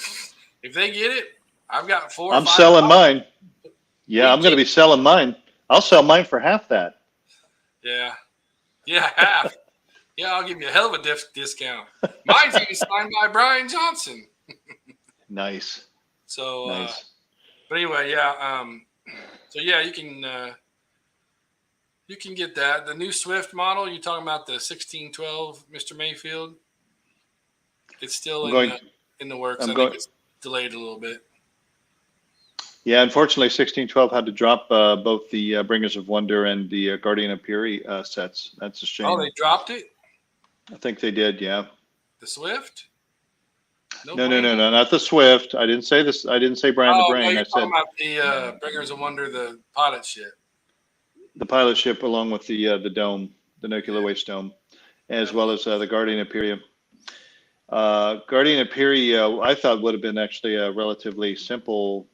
Speaker 1: if they get it, I've got 4 or
Speaker 2: I'm
Speaker 1: 5.
Speaker 2: selling mine. Yeah, I'm going to be selling mine. I'll sell mine for half that.
Speaker 1: Yeah, half. Yeah, I'll give you a hell of a discount. Mine's even signed by Brian Johnson.
Speaker 2: Nice.
Speaker 1: So,
Speaker 2: nice.
Speaker 1: But anyway, yeah. So yeah, you can get that. The new Swift model. You talking about the 1612, Mr. Mayfield? It's still in the works. I think it's delayed a little bit.
Speaker 2: Yeah, unfortunately, 1612 had to drop both the Bringers of Wonder and the Guardian of Fury sets. That's a shame.
Speaker 1: Oh, they dropped it?
Speaker 2: I think they did, yeah.
Speaker 1: The Swift?
Speaker 2: No, not the Swift. I didn't say this. I didn't say Brian the Brain.
Speaker 1: No,
Speaker 2: I said
Speaker 1: about the Bringers of Wonder, the pilot ship.
Speaker 2: The pilot ship, along with the dome, the nuclear waste dome, as well as the Guardian of Fury. Guardian of Fury, I thought would have been actually a relatively simple.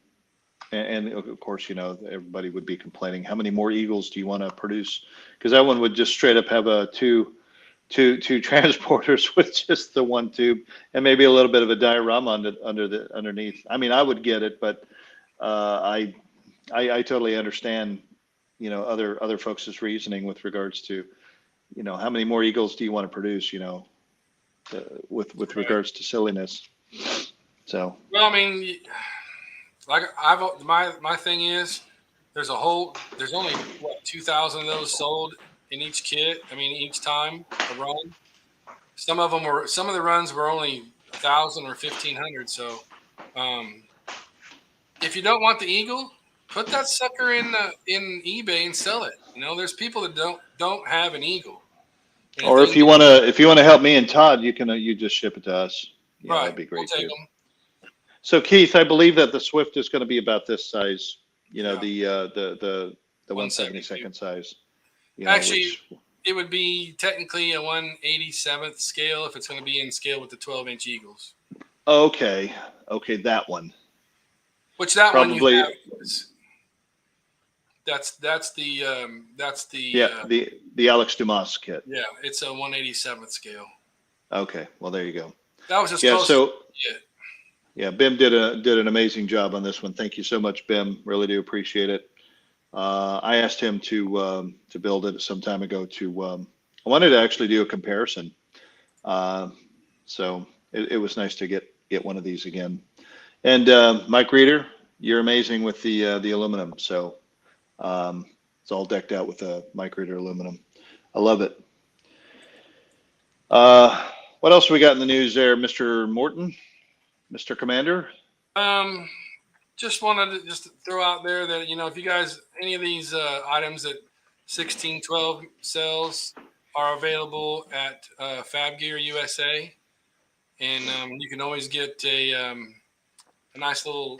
Speaker 2: And of course, everybody would be complaining, how many more Eagles do you want to produce? Because that one would just straight up have two transporters with just the one tube and maybe a little bit of a diorama underneath. I mean, I would get it, but I totally understand, other folks' reasoning with regards to, how many more Eagles do you want to produce, with regards to silliness. So.
Speaker 1: Well, I mean, like my thing is, there's only 2,000 of those sold in each kit. I mean, each time a run. Some of the runs were only 1,000 or 1,500. So, if you don't want the Eagle, put that sucker in eBay and sell it. There's people that don't have an Eagle.
Speaker 2: Or if you want to help me and Todd, you just ship it to us. Yeah,
Speaker 1: right.
Speaker 2: That'd be great
Speaker 1: we'll
Speaker 2: too. So Keith, I believe that the Swift is going to be about this size. The 1/72 size.
Speaker 1: Actually, it would be technically a 1/87th scale if it's going to be in scale with the 12-inch Eagles.
Speaker 2: Okay, that one.
Speaker 1: Which that
Speaker 2: probably,
Speaker 1: one you have is, that's the
Speaker 2: the Alex Dumas kit.
Speaker 1: Yeah, it's a 1/87th scale.
Speaker 2: Okay, well there you go.
Speaker 1: That was as
Speaker 2: Yeah.
Speaker 1: close as
Speaker 2: So
Speaker 1: you get.
Speaker 2: yeah, Bim did an amazing job on this one. Thank you so much, Bim. Really do appreciate it. I asked him to build it some time ago. I wanted to actually do a comparison. Uh, so it was nice to get one of these again. And Mike Reeder, you're amazing with the aluminum. So it's all decked out with a Mike Reeder aluminum. I love it. What else we got in the news there, Mr. Morton, Mr. Commander?
Speaker 1: Um, just wanted to just throw out there that if you guys any of these items that 1612 sells are available at Fab Gear USA, and you can always get a nice little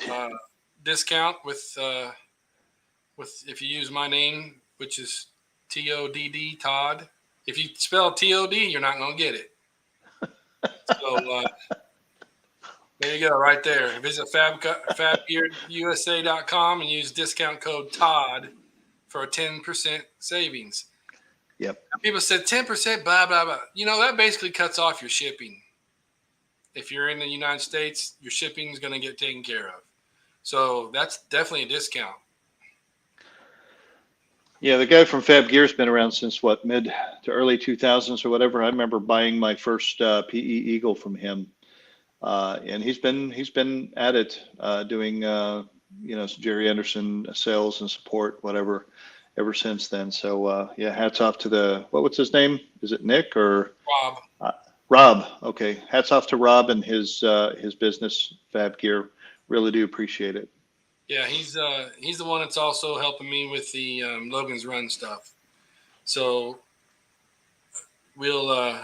Speaker 1: discount with if you use my name, which is TODD Todd. If you spell TOD, you're not gonna get it. So there you go, right there. Visit fabgearusa.com and use discount code Todd for a 10% savings.
Speaker 2: Yep.
Speaker 1: Now, people said 10%, blah blah blah. That basically cuts off your shipping. If you're in the United States, your shipping is going to get taken care of. So that's definitely a discount.
Speaker 2: Yeah, the guy from Fab Gear's been around since what, mid to early 2000s or whatever. I remember buying my first PE Eagle from him, and he's been at it doing Jerry Anderson sales and support, whatever, ever since then. So yeah, hats off to what's his name? Is it Nick or
Speaker 1: Rob?
Speaker 2: Rob? Okay, hats off to Rob and his business Fab Gear. Really do appreciate it.
Speaker 1: Yeah, he's the one that's also helping me with the Logan's Run stuff. So he's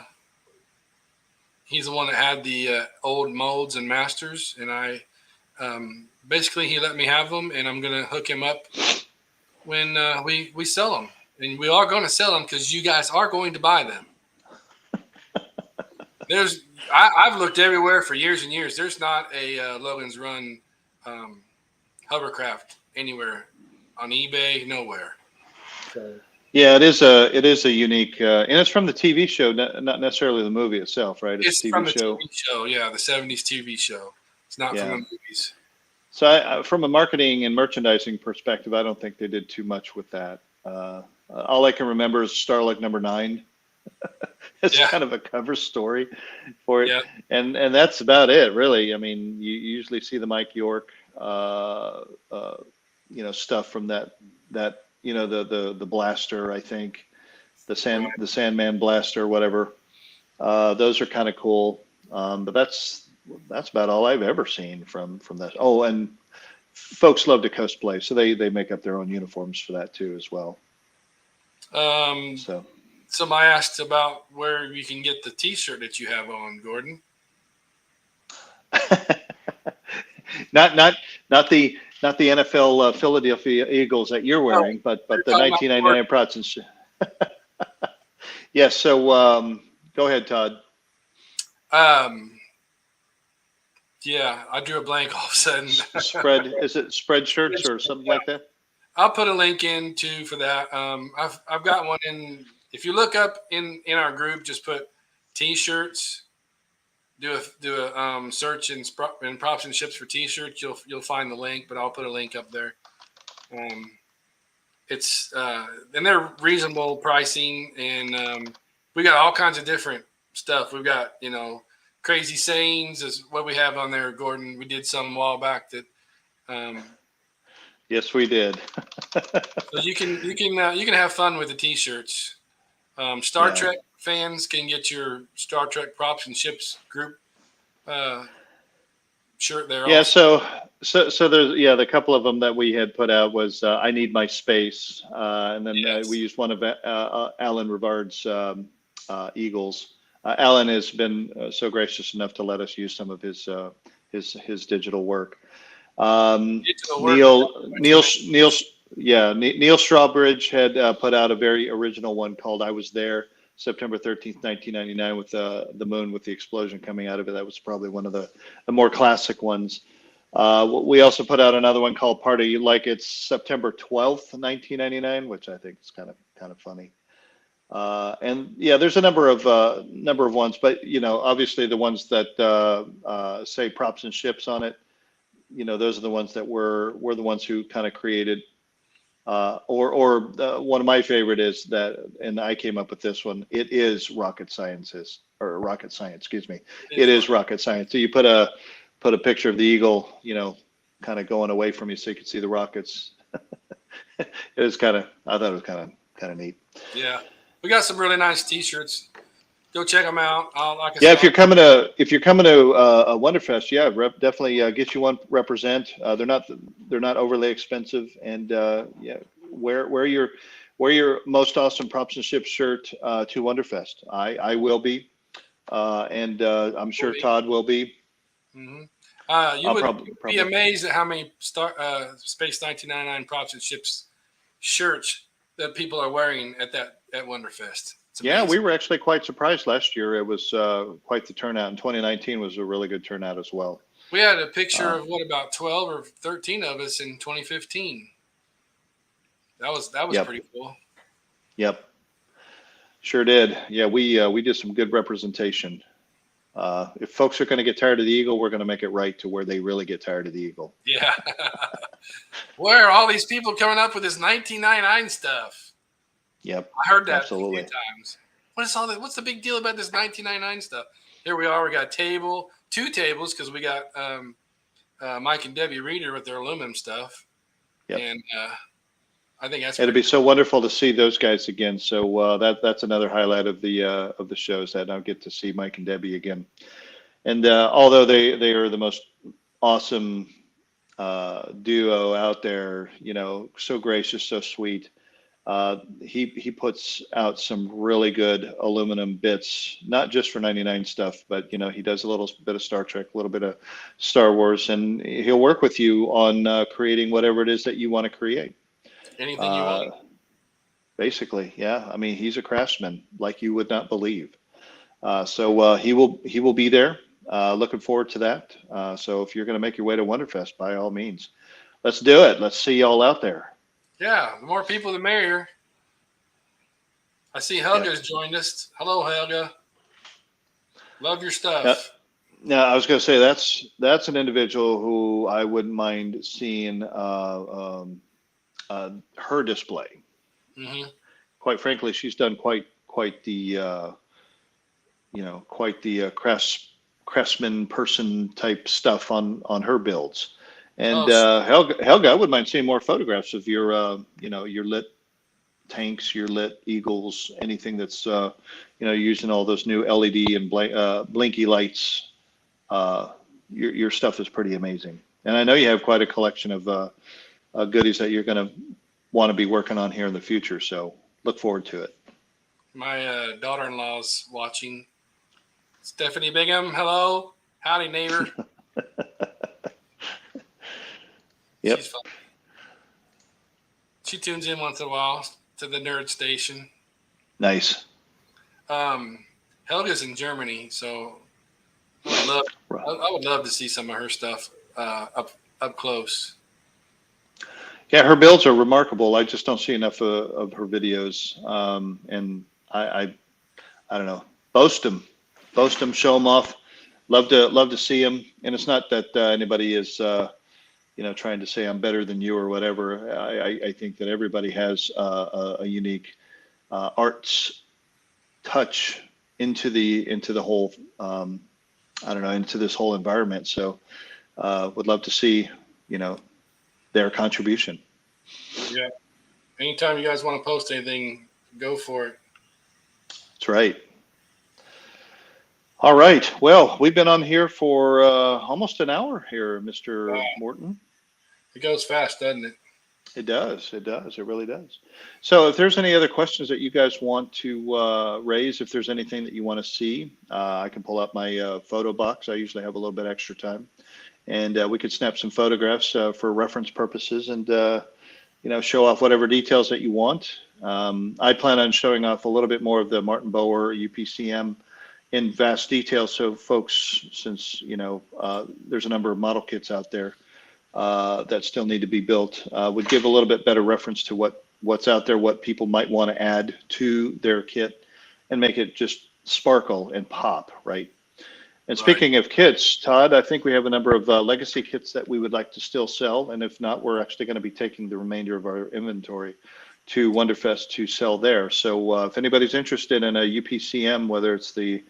Speaker 1: the one that had the old molds and masters, and I basically he let me have them, and I'm gonna hook him up when we sell them, and we are going to sell them because you guys are going to buy them. I've looked everywhere for years and years. There's not a Logan's Run hovercraft anywhere on eBay, nowhere. So.
Speaker 2: Yeah, it is a unique, and it's from the TV show, not necessarily the movie itself, right?
Speaker 1: It's
Speaker 2: a TV
Speaker 1: from the
Speaker 2: show.
Speaker 1: TV show, yeah, the '70s TV show. It's not from the movies.
Speaker 2: So, from a marketing and merchandising perspective, I don't think they did too much with that. All I can remember is Starlight Number 9. It's kind of a cover story for it, and that's about it, really. I mean, you usually see the Mike York, stuff from that the blaster, I think, the Sandman blaster, whatever. Those are kind of cool, but that's about all I've ever seen from that. Oh, and folks love to cosplay, so they make up their own uniforms for that too as well.
Speaker 1: Somebody asked about where you can get the T-shirt that you have on, Gordon.
Speaker 2: not the NFL Philadelphia Eagles that you're wearing, but the 1999 Protestants. Yes. So go ahead, Todd.
Speaker 1: Yeah, I drew a blank all of a sudden.
Speaker 2: Is it spread shirts or something like that?
Speaker 1: I'll put a link in too for that. I've got one in. If you look up in our group, just put T-shirts. Do a search in props and ships for T-shirts. You'll find the link, but I'll put a link up there. It's and they're reasonable pricing, and we got all kinds of different stuff. We've got crazy sayings is what we have on there, Gordon. We did some a while back that.
Speaker 2: Yes, we did.
Speaker 1: So you can have fun with the T-shirts. Star Trek fans can get your Star Trek props and ships group shirt there.
Speaker 2: Yeah, also. So there's the couple of them that we had put out was I Need My Space, and then we used one of Alan Rivard's Eagles. Alan has been so gracious enough to let us use some of his digital work. Neil Strawbridge had put out a very original one called "I Was There," September 13th, 1999, with the moon with the explosion coming out of it. That was probably one of the more classic ones. We also put out another one called "Party Like It's September 12th, 1999," which I think is kind of funny. And yeah, there's a number of ones, but obviously the ones that say props and ships on it, those are the ones that we're the ones who kind of created. Or one of my favorite is that, and I came up with this one. It is rocket science. Excuse me. It is rocket science. So you put a picture of the eagle, kind of going away from you, so you can see the rockets. I thought it was kind of neat.
Speaker 1: Yeah, we got some really nice T-shirts. Go check them out.
Speaker 2: If you're coming to a Wonderfest, yeah, definitely get you one. Represent. They're not overly expensive, and yeah, wear your most awesome props and ships shirt to Wonderfest. I will be, and I'm sure Todd will be.
Speaker 1: Mm-hmm. You would be amazed at how many Space 1999 props and ships shirts that people are wearing at Wonderfest.
Speaker 2: Yeah, we were actually quite surprised last year. It was quite the turnout. And 2019 was a really good turnout as well.
Speaker 1: We had a picture of about 12 or 13 of us in 2015. That was pretty cool.
Speaker 2: Yep, sure did. Yeah, we did some good representation. If folks are going to get tired of the eagle, we're going to make it right to where they really get tired of the eagle.
Speaker 1: Yeah. Where are all these people coming up with this 1999 stuff?
Speaker 2: Yep.
Speaker 1: I heard that
Speaker 2: absolutely.
Speaker 1: a few times. What is all that? What's the big deal about this 1999 stuff? Here we are. We got two tables, because we got Mike and Debbie Reeder with their aluminum stuff.
Speaker 2: Yep.
Speaker 1: And I think that's.
Speaker 2: It'll be so wonderful to see those guys again. So that's another highlight of the shows, that I'll get to see Mike and Debbie again. And although they are the most awesome duo out there, so gracious, so sweet. He puts out some really good aluminum bits, not just for 99 stuff, but he does a little bit of Star Trek, a little bit of Star Wars, and he'll work with you on creating whatever it is that you want to create.
Speaker 1: Anything you want.
Speaker 2: Basically, yeah. I mean, he's a craftsman like you would not believe. So he will be there. Looking forward to that. So if you're going to make your way to Wonderfest, by all means, let's do it. Let's see y'all out there.
Speaker 1: Yeah, the more people, the merrier. I see Helga's joined us. Hello, Helga. Love your stuff.
Speaker 2: Now, I was going to say that's an individual who I wouldn't mind seeing her display.
Speaker 1: Mm-hmm.
Speaker 2: Quite frankly, she's done quite the craftsman person type stuff on her builds. And Helga, I wouldn't mind seeing more photographs of your your lit tanks, your lit eagles, anything that's using all those new LED and blinky lights. Your stuff is pretty amazing, and I know you have quite a collection of goodies that you're going to want to be working on here in the future. So look forward to it.
Speaker 1: My daughter-in-law's watching. Stephanie Bingham, hello, howdy, neighbor.
Speaker 2: Yep.
Speaker 1: She's fun. She tunes in once in a while to the nerd station.
Speaker 2: Nice.
Speaker 1: Helga's in Germany, so I would love to see some of her stuff up close.
Speaker 2: Yeah, her builds are remarkable. I just don't see enough of her videos, and I don't know. Boast them, show them off. Love to see them. And it's not that anybody is trying to say I'm better than you or whatever. I think that everybody has a unique arts touch into the whole into this whole environment. So would love to see their contribution.
Speaker 1: Yeah. Anytime you guys want to post anything, go for it.
Speaker 2: That's right. All right. Well, we've been on here for almost an hour here, Mr. Morton.
Speaker 1: It goes fast, doesn't it?
Speaker 2: It does. It does. It really does. So if there's any other questions that you guys want to raise, if there's anything that you want to see, I can pull up my photo box. I usually have a little bit extra time. And we could snap some photographs for reference purposes and, show off whatever details that you want. I plan on showing off a little bit more of the Martin Boer UPCM in vast detail. So folks, since, there's a number of model kits out there that still need to be built, would give a little bit better reference to what what's out there, what people might want to add to their kit, and make it just sparkle and pop, right? And
Speaker 1: Right.
Speaker 2: speaking of kits, Todd, I think we have a number of legacy kits that we would like to still sell, and if not, we're actually going to be taking the remainder of our inventory to Wonderfest to sell there. So if anybody's interested in a UPCM, whether it's the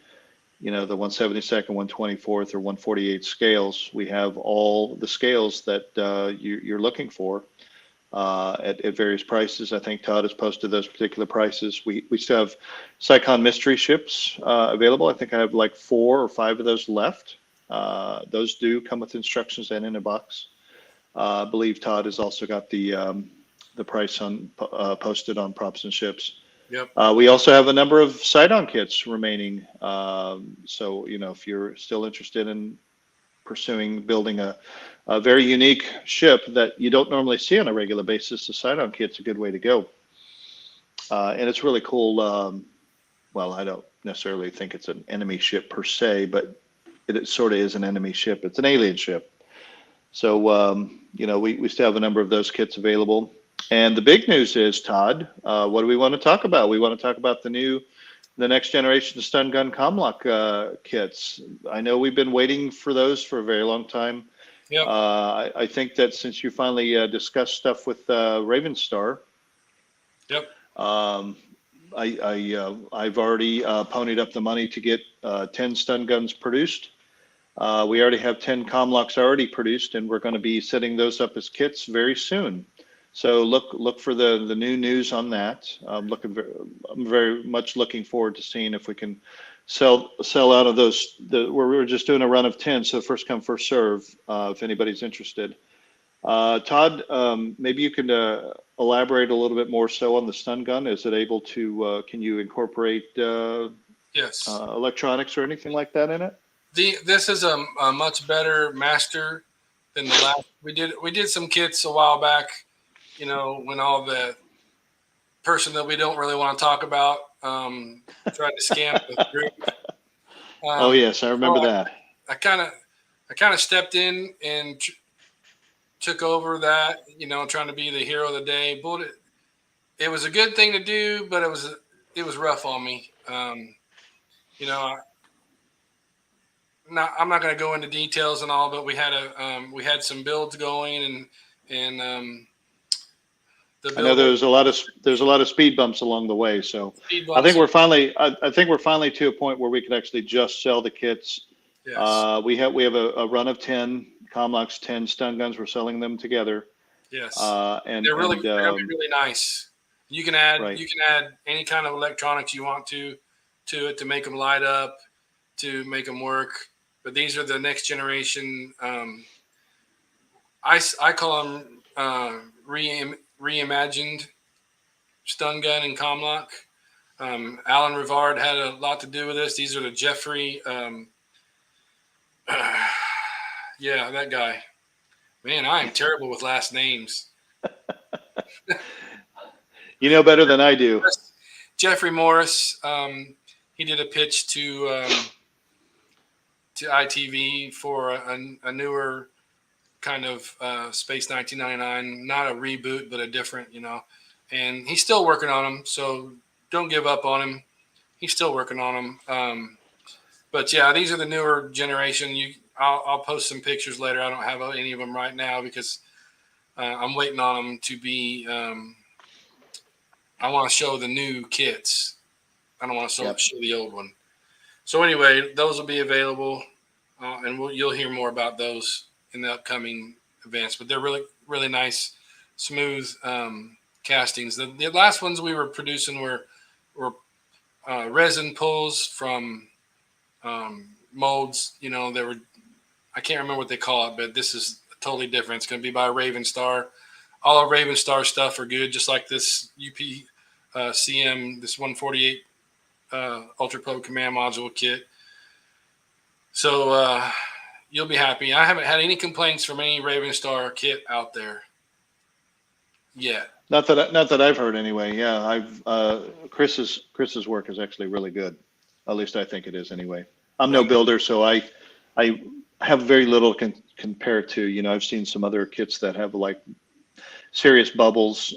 Speaker 2: the 172nd, 124th, or 148 scales, we have all the scales that you're looking for at various prices. I think Todd has posted those particular prices. We still have Psychon mystery ships available. I think I have like 4 or 5 of those left. Those do come with instructions and in a box. I believe Todd has also got the price on posted on props and ships.
Speaker 1: Yep.
Speaker 2: We also have a number of side-on kits remaining. So, if you're still interested in pursuing building a very unique ship that you don't normally see on a regular basis, the side-on kit's a good way to go. And it's really cool. Well, I don't necessarily think it's an enemy ship per se, but it sort of is an enemy ship. It's an alien ship. So, we still have a number of those kits available. And the big news is, Todd, what do we want to talk about? We want to talk about the next generation stun gun Comlock kits. I know we've been waiting for those for a very long time.
Speaker 1: Yep.
Speaker 2: I think that since you finally discussed stuff with Ravenstar,
Speaker 1: Yep.
Speaker 2: I've already ponied up the money to get 10 stun guns produced. We already have 10 Comlocks already produced, and we're going to be setting those up as kits very soon. So look for the new news on that. I'm very much looking forward to seeing if we can sell out of those. We're just doing a run of 10, so first come first serve. If anybody's interested, Todd, maybe you can elaborate a little bit more so on the stun gun. Is it able to? Can you incorporate
Speaker 1: Yes.
Speaker 2: electronics or anything like that in it?
Speaker 1: This is a much better master than the last. We did some kits a while back. When all the person that we don't really want to talk about tried to scam the group.
Speaker 2: Oh yes, I remember that.
Speaker 1: I kind of stepped in and took over that. Trying to be the hero of the day. But it was a good thing to do, but it was rough on me. I'm not going to go into details and all, but we had some builds going and.
Speaker 2: I know there's a lot of speed bumps along the way, so I think we're finally to a point where we can actually just sell the kits.
Speaker 1: Yes.
Speaker 2: We have a run of 10 Comlocks, 10 stun guns. We're selling them together.
Speaker 1: Yes.
Speaker 2: And
Speaker 1: they're really really nice. You can add any kind of electronics you want to it to make them light up, to make them work. But these are the next generation. I call them reimagined stun gun and Comlock. Alan Rivard had a lot to do with this. These are the Jeffrey. Yeah, that guy. Man, I am terrible with last names.
Speaker 2: You know better than I do.
Speaker 1: Jeffrey Morris. He did a pitch to ITV for a newer kind of Space 1999, not a reboot, but a different, and he's still working on them. So don't give up on him. He's still working on them. But yeah, these are the newer generation. I'll post some pictures later. I don't have any of them right now because I'm waiting on them to be. I want to show the new kits. I don't want to show the old one. So anyway, those will be available, and you'll hear more about those in the upcoming events. But they're really, really nice, smooth castings. The last ones we were producing were resin pulls from molds. They were. I can't remember what they call it, but this is totally different. It's going to be by Ravenstar. All our Ravenstar stuff are good, just like this UPCM, this 148 Ultra Probe Command Module kit. So you'll be happy. I haven't had any complaints from any Ravenstar kit out there yet.
Speaker 2: Not that I've heard anyway. Yeah, Chris's work is actually really good. At least I think it is anyway. I'm no builder, so I have very little compared to. I've seen some other kits that have like serious bubbles,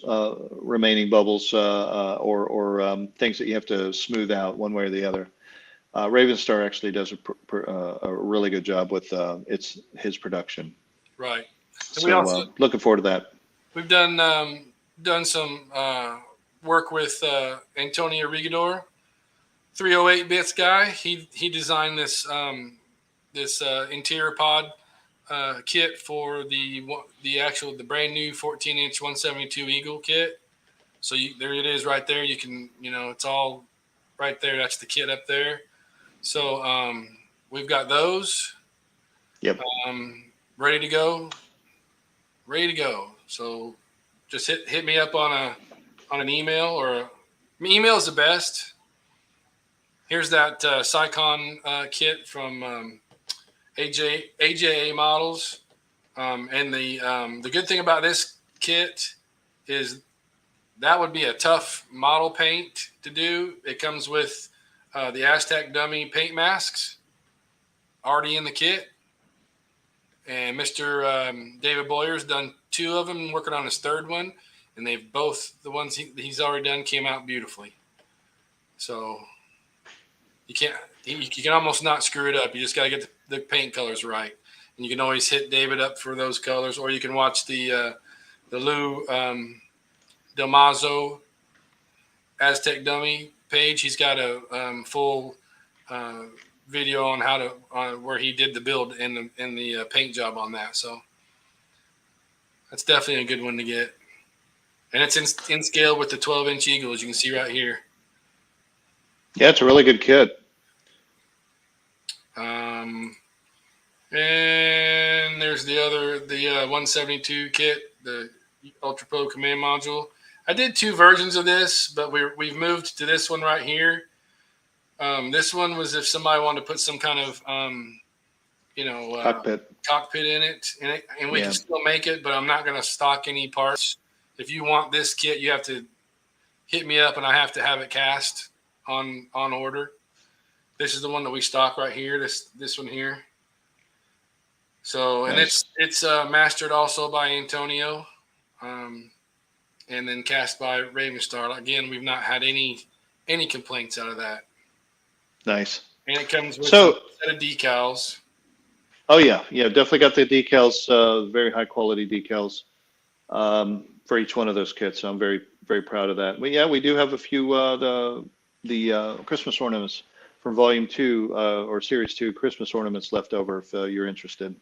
Speaker 2: remaining bubbles, or things that you have to smooth out one way or the other. Raven Star actually does a really good job with his production.
Speaker 1: Right. And we
Speaker 2: So
Speaker 1: also
Speaker 2: looking forward to that.
Speaker 1: we've done some work with Antonio Rigador, 308 bits guy. He designed this interior pod kit for the brand new 14-inch 172 Eagle kit. So there it is right there. You can, it's all right there. That's the kit up there. So we've got those
Speaker 2: Yep.
Speaker 1: ready to go. Ready to go. So just hit me up on an email, or email is the best. Here's that Psycon kit from AJA Models. And the good thing about this kit is that would be a tough model paint to do. It comes with the Aztec dummy paint masks already in the kit. And Mr. David Boyer's done 2 of them, working on his 3rd one. And the ones he's already done came out beautifully. So you can almost not screw it up. You just got to get the paint colors right. And you can always hit David up for those colors, or you can watch the Lou Del Mazo Aztec dummy page. He's got a full video on how to where he did the build and the paint job on that. So that's definitely a good one to get, and it's in scale with the 12-inch Eagle, as you can see right here.
Speaker 2: Yeah, it's a really good kit.
Speaker 1: And there's the 172 kit, the Ultra Pro Command Module. I did 2 versions of this, but we've moved to this one right here. This one was if somebody wanted to put some kind of cockpit in it, and we can still make it, but I'm not going to stock any parts. If you want this kit, you have to hit me up, and I have to have it cast on order. This is the one that we stock right here. This one here. So, and
Speaker 2: nice.
Speaker 1: it's mastered also by Antonio, and then cast by Raven Star. Again, we've not had any complaints out of that.
Speaker 2: Nice.
Speaker 1: And it comes with a set of decals.
Speaker 2: Oh yeah, definitely got the decals, very high quality decals for each one of those kits. So I'm very, very proud of that. But yeah, we do have a few the Christmas ornaments from Volume 2 or Series 2 Christmas ornaments left over if you're interested.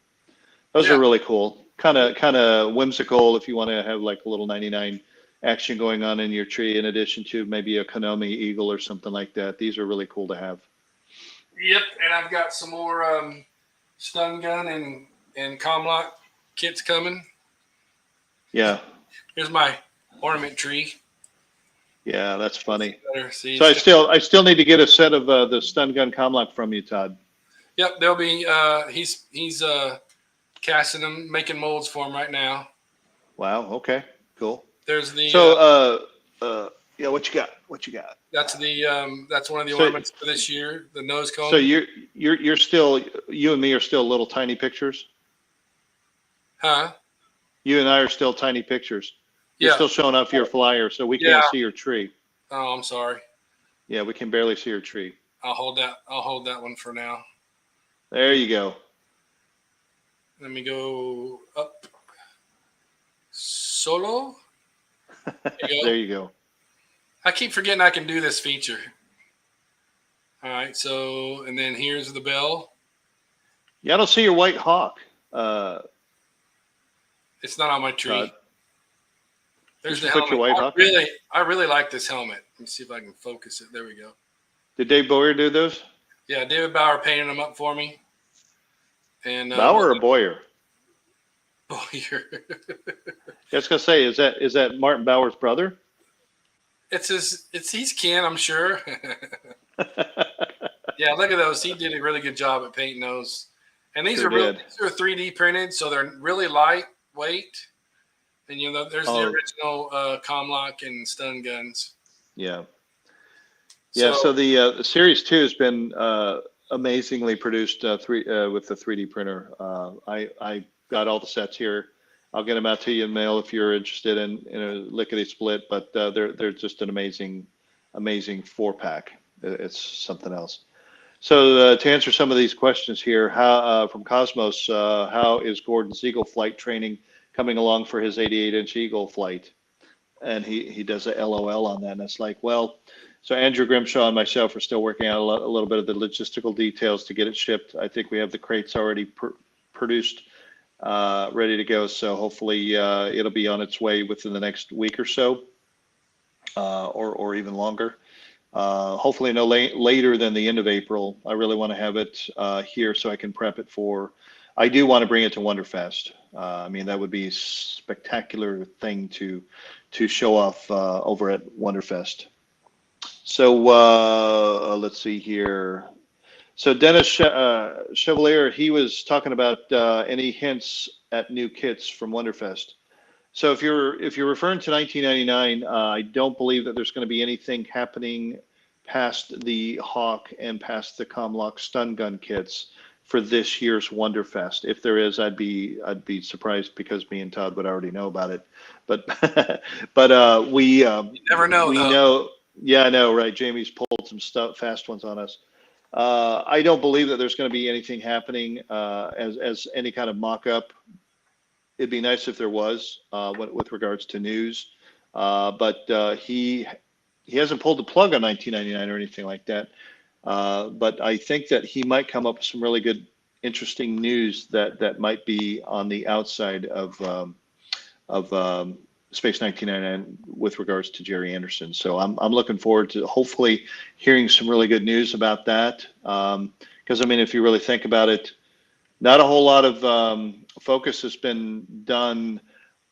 Speaker 2: Those are really cool. Kind of whimsical if you want to have like a little 99 action going on in your tree in addition to maybe a Konami Eagle or something like that. These are really cool to have.
Speaker 1: Yep, and I've got some more stun gun and comlock kits coming.
Speaker 2: Yeah.
Speaker 1: Here's my ornament tree.
Speaker 2: Yeah, that's funny.
Speaker 1: See,
Speaker 2: so I still need to get a set of the stun gun comlock from you, Todd.
Speaker 1: Yep, they'll be. He's casting them, making molds for them right now.
Speaker 2: Wow. Okay. Cool.
Speaker 1: There's the.
Speaker 2: So yeah, what you got?
Speaker 1: That's one of the ornaments for this year. The nose cone.
Speaker 2: So you're still, you and me are still little tiny pictures.
Speaker 1: Huh?
Speaker 2: You and I are still tiny pictures. You're still showing off your flyer, so we can't see your tree.
Speaker 1: Oh, I'm sorry.
Speaker 2: Yeah, we can barely see your tree.
Speaker 1: I'll hold that one for now.
Speaker 2: There you go.
Speaker 1: Let me go up. Solo.
Speaker 2: There you go.
Speaker 1: I keep forgetting I can do this feature. All right, so, and then here's the bell.
Speaker 2: Yeah, I don't see your white hawk.
Speaker 1: It's not on my tree. There's the
Speaker 2: helmet. Your white hawk?
Speaker 1: I really like this helmet. Let me see if I can focus it. There we go.
Speaker 2: Did Dave Boyer do those?
Speaker 1: Yeah, David Bauer painted them up for me. And
Speaker 2: Bauer or Boyer?
Speaker 1: Boyer.
Speaker 2: I was gonna say, is that Martin Bauer's brother?
Speaker 1: He's Ken, I'm sure. Yeah, look at those. He did a really good job at painting those. And these are 3D printed, so they're really lightweight. And there's the original comlock and stun guns.
Speaker 2: Yeah. Yeah. So the Series 2 has been amazingly produced with the 3D printer. I got all the sets here I'll get them out to you in mail if you're interested in a lickety split. But they're just an amazing 4-pack. It's something else. So to answer some of these questions here, how from Cosmos, how is Gordon's Eagle flight training coming along for his 88-inch Eagle flight? And he does a LOL on that, and it's like, well, so Andrew Grimshaw and myself are still working out a little bit of the logistical details to get it shipped. I think we have the crates already produced, ready to go. So hopefully it'll be on its way within the next week or so, or even longer. Hopefully no later than the end of April. I really want to have it here so I can prep it for. I do want to bring it to Wonderfest. I mean, that would be a spectacular thing to show off over at Wonderfest. So let's see here. So Dennis Chevalier, he was talking about any hints at new kits from Wonderfest. So if you're referring to 1999, I don't believe that there's going to be anything happening past the Hawk and past the Comlock stun gun kits for this year's Wonderfest. If there is, I'd be surprised because me and Todd would already know about it. But we
Speaker 1: You never know,
Speaker 2: we
Speaker 1: though.
Speaker 2: know. Yeah, I know, right? Jamie's pulled some fast ones on us. I don't believe that there's going to be anything happening as any kind of mock-up. It'd be nice if there was with regards to news, but he hasn't pulled the plug on 1999 or anything like that. But I think that he might come up with some really good, interesting news that might be on the outside of Space 1999 with regards to Jerry Anderson. So I'm looking forward to hopefully hearing some really good news about that. Because I mean, if you really think about it, not a whole lot of focus has been done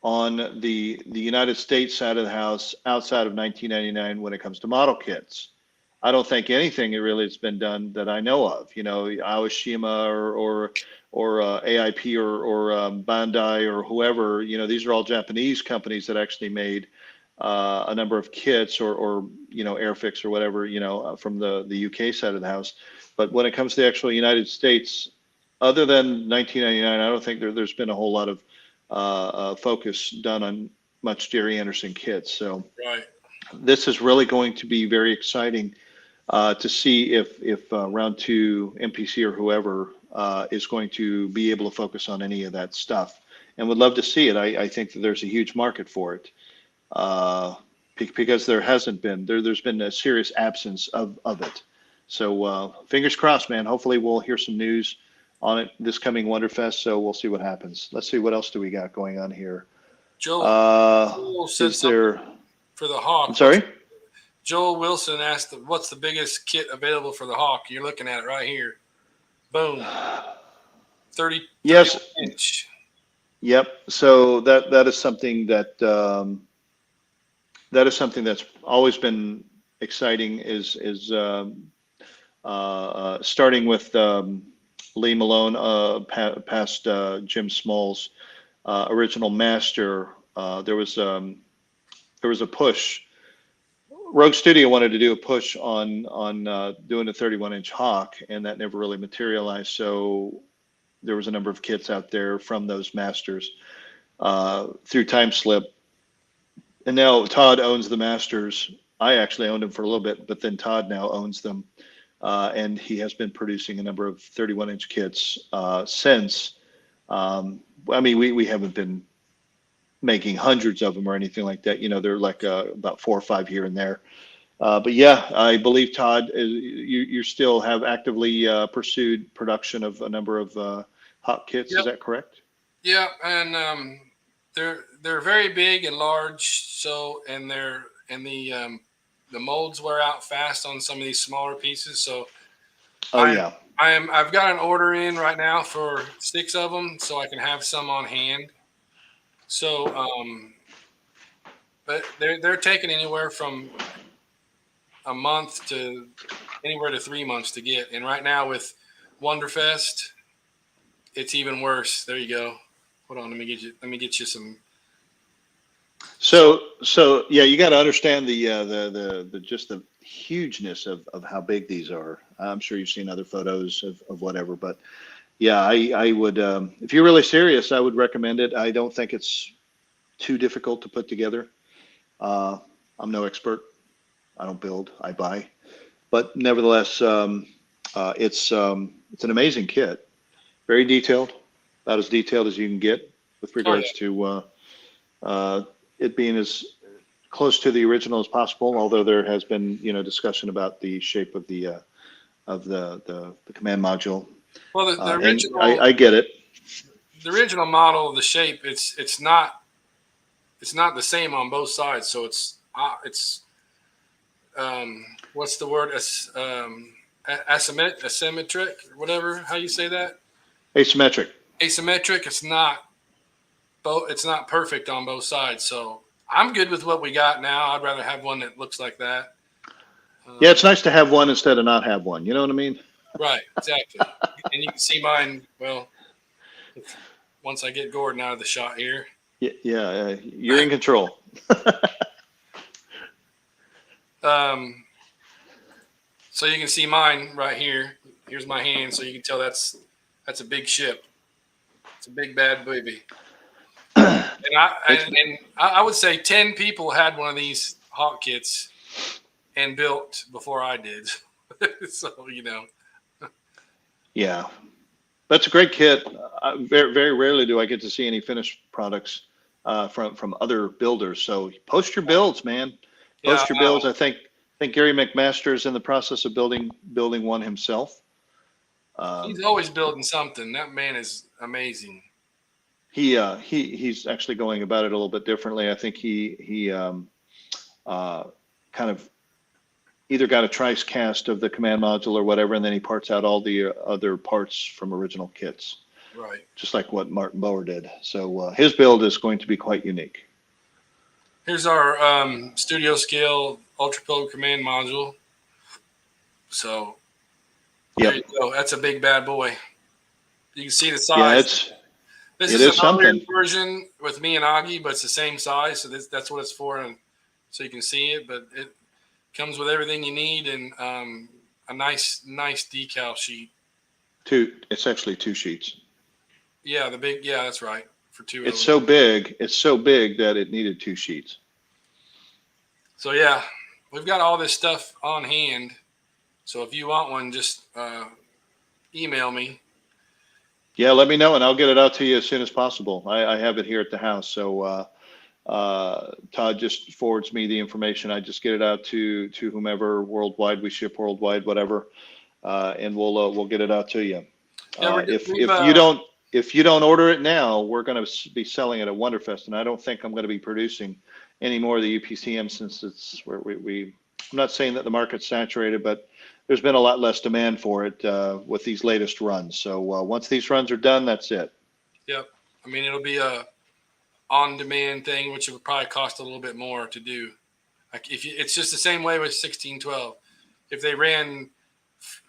Speaker 2: on the United States side of the house outside of 1999 when it comes to model kits. I don't think anything really has been done that I know of. You know, Aoshima or AIP or Bandai or whoever. You know, these are all Japanese companies that actually made a number of kits or you know, Airfix or whatever, you know, from the UK side of the house. But when it comes to the actual United States, other than 1999, I don't think there's been a whole lot of focus done on much Jerry Anderson kits. So
Speaker 1: Right.
Speaker 2: this is really going to be very exciting to see if round two MPC or whoever is going to be able to focus on any of that stuff, and would love to see it. I think that there's a huge market for it because there hasn't been there's been a serious absence of it. So fingers crossed, man. Hopefully we'll hear some news on it this coming Wonderfest. So we'll see what happens. Let's see what else do we got going on here.
Speaker 1: Joel said
Speaker 2: Is there?
Speaker 1: something for the Hawk.
Speaker 2: I'm sorry.
Speaker 1: Joel Wilson asked, "What's the biggest kit available for the Hawk?" You're looking at it right here. Boom. 30
Speaker 2: Yes.
Speaker 1: inch.
Speaker 2: Yep. So that is something that's always been exciting. Is starting with Lee Malone past Jim Small's original master. There was a push. Rogue Studio wanted to do a push on doing a 31-inch Hawk, and that never really materialized. So there was a number of kits out there from those masters through Time Slip, and now Todd owns the masters. I actually owned them for a little bit, but then Todd now owns them, and he has been producing a number of 31-inch kits since. I mean, we haven't been making hundreds of them or anything like that. You know, they're like about 4 or 5 here and there. But yeah, I believe Todd, you still have actively pursued production of a number of hot kits.
Speaker 1: Yep.
Speaker 2: Is that correct?
Speaker 1: Yeah, and they're very big and large. So and the molds wear out fast on some of these smaller pieces. So
Speaker 2: Yeah.
Speaker 1: I've got an order in right now for 6 of them, so I can have some on hand. So but they're taking anywhere from a month to anywhere to 3 months to get. And right now with Wonderfest, it's even worse. There you go. Hold on, let me get you some.
Speaker 2: So yeah, you got to understand the just the hugeness of how big these are. I'm sure you've seen other photos of whatever, but Yeah, I would, if you're really serious, I would recommend it. I don't think it's too difficult to put together. Uh, I'm no expert. I don't build, I buy. But nevertheless, it's an amazing kit. Very detailed, about as detailed as you can get with
Speaker 1: Oh yeah.
Speaker 2: regards to uh, it being as close to the original as possible. Although there has been, discussion about the shape of the command module,
Speaker 1: Well,
Speaker 2: and I get it.
Speaker 1: the original model, the shape, it's not the same on both sides. So it's what's the word? Asymmetric, or whatever. How you say that?
Speaker 2: Asymmetric.
Speaker 1: Asymmetric. It's not perfect on both sides. So I'm good with what we got now. I'd rather have one that looks like that.
Speaker 2: Yeah,
Speaker 1: Um,
Speaker 2: it's nice to have one instead of not have one. You know what I mean?
Speaker 1: right. Exactly. And you can see mine. Well, once I get Gordon out of the shot here.
Speaker 2: Yeah, yeah, you're in control.
Speaker 1: Um, so you can see mine right here. Here's my hand, so you can tell that's a big ship. It's a big bad baby. And I
Speaker 2: It's
Speaker 1: and I would say 10 people had one of these hawk kits and built before I did. So
Speaker 2: Yeah, that's a great kit. Very, very rarely do I get to see any finished products from other builders. So post your builds, man.
Speaker 1: yeah,
Speaker 2: Post your builds. I think Gary McMaster is in the process of building one himself.
Speaker 1: he's
Speaker 2: Um,
Speaker 1: always building something. That man is amazing.
Speaker 2: he's actually going about it a little bit differently. I think he uh, kind of either got a trice cast of the command module or whatever, and then he parts out all the other parts from original kits,
Speaker 1: Right.
Speaker 2: just like what Martin Bower did. So his build is going to be quite unique.
Speaker 1: Here's our studio scale ultra pro command module. So there
Speaker 2: Yep.
Speaker 1: you go. That's a big bad boy. You can see the
Speaker 2: Yeah,
Speaker 1: size. This
Speaker 2: it
Speaker 1: is an
Speaker 2: is
Speaker 1: earlier
Speaker 2: something.
Speaker 1: version with me and Augie, but it's the same size. So that's what it's for, and so you can see it. But it comes with everything you need and a nice decal sheet.
Speaker 2: It's actually two sheets.
Speaker 1: Yeah, the big. Yeah, that's right. For two of
Speaker 2: It's
Speaker 1: them.
Speaker 2: so big. It's so big that it needed two sheets.
Speaker 1: So yeah, we've got all this stuff on hand. So if you want one, just email me.
Speaker 2: Yeah, let me know and I'll get it out to you as soon as possible. I have it here at the house. So Todd just forwards me the information. I just get it out to whomever worldwide. We ship worldwide, whatever, and we'll get it out to you.
Speaker 1: Yeah,
Speaker 2: If you don't order it now, we're going to be selling it at Wonderfest, and I don't think I'm going to be producing any more of the UPCM since it's where we. I'm not saying that the market's saturated, but there's been a lot less demand for it with these latest runs. So once these runs are done, that's it.
Speaker 1: Yep. I mean, it'll be a on-demand thing, which would probably cost a little bit more to do. Like it's just the same way with 1612. If they ran,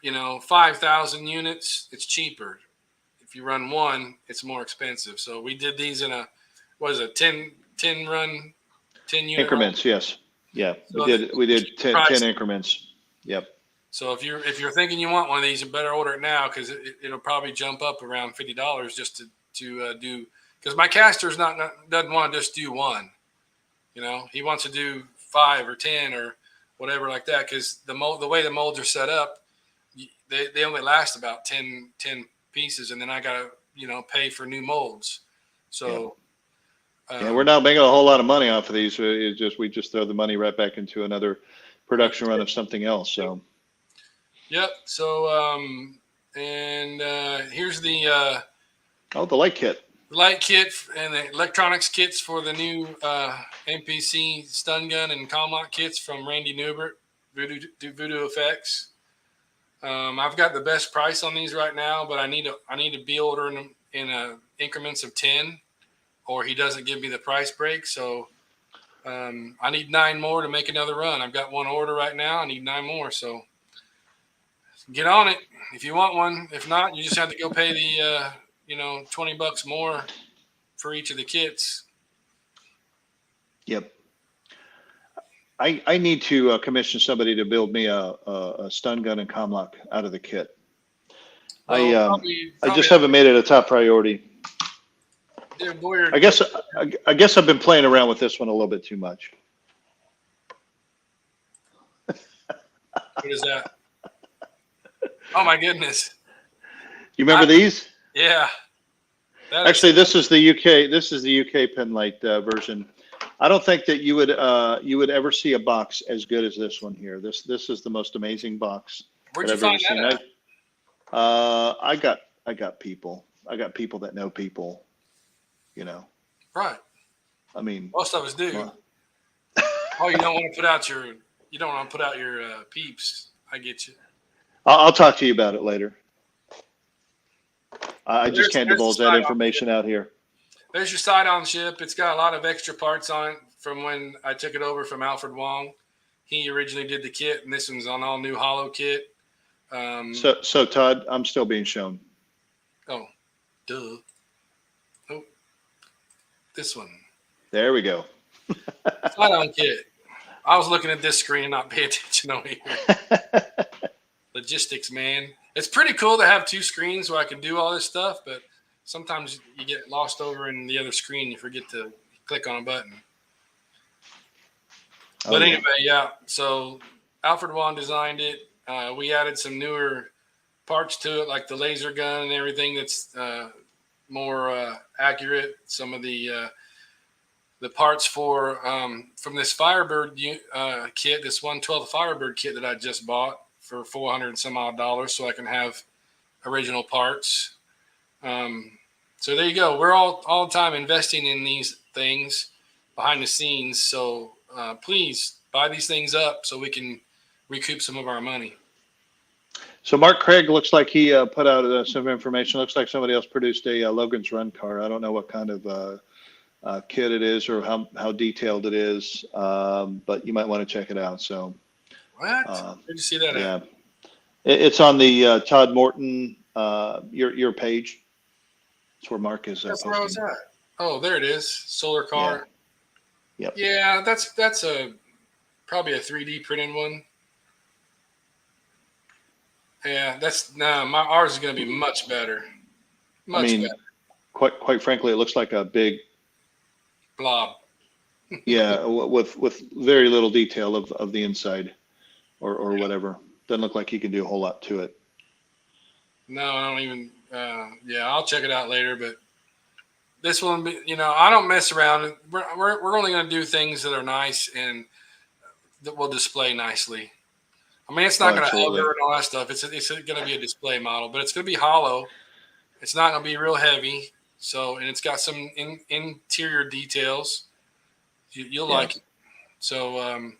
Speaker 1: 5,000 units, it's cheaper. If you run one, it's more expensive. So we did these in what is it, 10 run, 10 unit
Speaker 2: Increments, yes. Yeah, we
Speaker 1: So
Speaker 2: did we
Speaker 1: keep
Speaker 2: did
Speaker 1: the
Speaker 2: 10
Speaker 1: price.
Speaker 2: increments. Yep.
Speaker 1: So if you're thinking you want one of these, you better order it now because it'll probably jump up around $50 just to do. Because my caster's not doesn't want to just do one. He wants to do 5 or 10 or whatever like that. Because the way the molds are set up, they only last about 10 pieces, and then I gotta pay for new molds.
Speaker 2: Yep.
Speaker 1: So
Speaker 2: Yeah, we're not making a whole lot of money off of these. We just throw the money right back into another production run of something else. So
Speaker 1: yep. So and here's the
Speaker 2: the light kit.
Speaker 1: light kit and the electronics kits for the new MPC stun gun and Comlock kits from Randy Newbert, Voodoo Effects. I've got the best price on these right now, but I need to be ordering them in increments of 10, or he doesn't give me the price break. So I need 9 more to make another run. I've got one order right now. I need 9 more. So get on it if you want one. If not, you just have to go pay the $20 more for each of the kits.
Speaker 2: Yep. I need to commission somebody to build me a stun gun and comlock out of the kit.
Speaker 1: Well,
Speaker 2: I
Speaker 1: probably
Speaker 2: just haven't made it a top priority.
Speaker 1: dear Boyer.
Speaker 2: I guess I've been playing around with this one a little bit too much.
Speaker 1: What is that? Oh my goodness.
Speaker 2: You remember these?
Speaker 1: Yeah.
Speaker 2: Actually, this is the UK. This is the UK Penlight version. I don't think that you would ever see a box as good as this one here. This is the most amazing box
Speaker 1: Where'd
Speaker 2: that
Speaker 1: you
Speaker 2: I've ever
Speaker 1: find
Speaker 2: seen.
Speaker 1: that at?
Speaker 2: I got people. I got people that know people. You know.
Speaker 1: Right.
Speaker 2: I mean,
Speaker 1: Most of us do.
Speaker 2: well,
Speaker 1: Oh, you don't want to put out your peeps. I get you.
Speaker 2: I'll talk to you about it later. I just can't
Speaker 1: There's the
Speaker 2: divulge that
Speaker 1: side-on
Speaker 2: information out here.
Speaker 1: There's your side-on ship. It's got a lot of extra parts on it from when I took it over from Alfred Wong. He originally did the kit, and this one's on all new hollow kit.
Speaker 2: So Todd, I'm still being shown.
Speaker 1: Oh, duh. Oh, this one.
Speaker 2: There we go.
Speaker 1: Side-on kit. I was looking at this screen and not paying attention over here. Logistics, man. It's pretty cool to have two screens where I can do all this stuff, but sometimes you get lost over in the other screen. You forget to click on a button. But anyway, yeah. So Alfred Wong designed it. We added some newer parts to it, like the laser gun and everything that's more accurate. Some of the parts for from this Firebird kit, this 1/12 Firebird kit that I just bought for $400 and some odd, so I can have original parts. So there you go. We're all the time investing in these things behind the scenes. So please buy these things up so we can recoup some of our money.
Speaker 2: So Mark Craig looks like he put out some information. Looks like somebody else produced a Logan's Run car. I don't know what kind of kit it is or how detailed it is, but you might want to check it out. So
Speaker 1: What? Where'd you see that
Speaker 2: yeah,
Speaker 1: at?
Speaker 2: it's on the Todd Morton your page. That's where Mark is.
Speaker 1: That's where I was at. Oh, there it is. Solar car.
Speaker 2: Yeah. Yep.
Speaker 1: Yeah, that's probably a 3D printed one. Yeah, ours is going to be much better. Much better.
Speaker 2: Quite frankly, it looks like a big
Speaker 1: Blob.
Speaker 2: Yeah, with very little detail of the inside or whatever. Doesn't look like he can do a whole lot to it.
Speaker 1: No, I don't even. I'll check it out later. But this one, I don't mess around. We're only going to do things that are nice and that will display nicely. I mean, it's not going to hover and all that stuff. It's going to be a display model, but it's going to be hollow. It's not going to be real heavy. And it's got some interior details. You'll like it. So,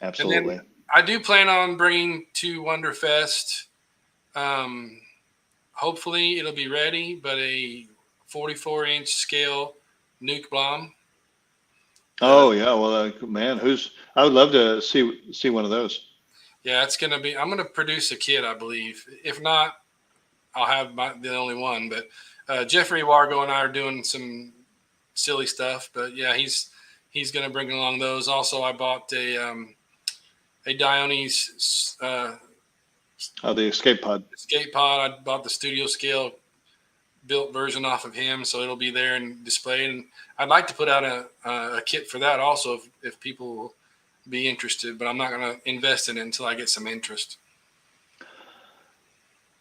Speaker 2: absolutely.
Speaker 1: And then I do plan on bringing to Wonderfest. Hopefully it'll be ready, but a 44-inch scale nuke bomb.
Speaker 2: Oh yeah, well, man, I would love to see one of those.
Speaker 1: Yeah, it's gonna be. I'm gonna produce a kit, I believe. If not, I'll have the only one. But Jeffrey Wargo and I are doing some silly stuff. But yeah, he's gonna bring along those. Also, I bought a Dionys.
Speaker 2: The escape pod.
Speaker 1: I bought the studio scale built version off of him, so it'll be there and displayed. And I'd like to put out a kit for that also if people will be interested, but I'm not going to invest in it until I get some interest.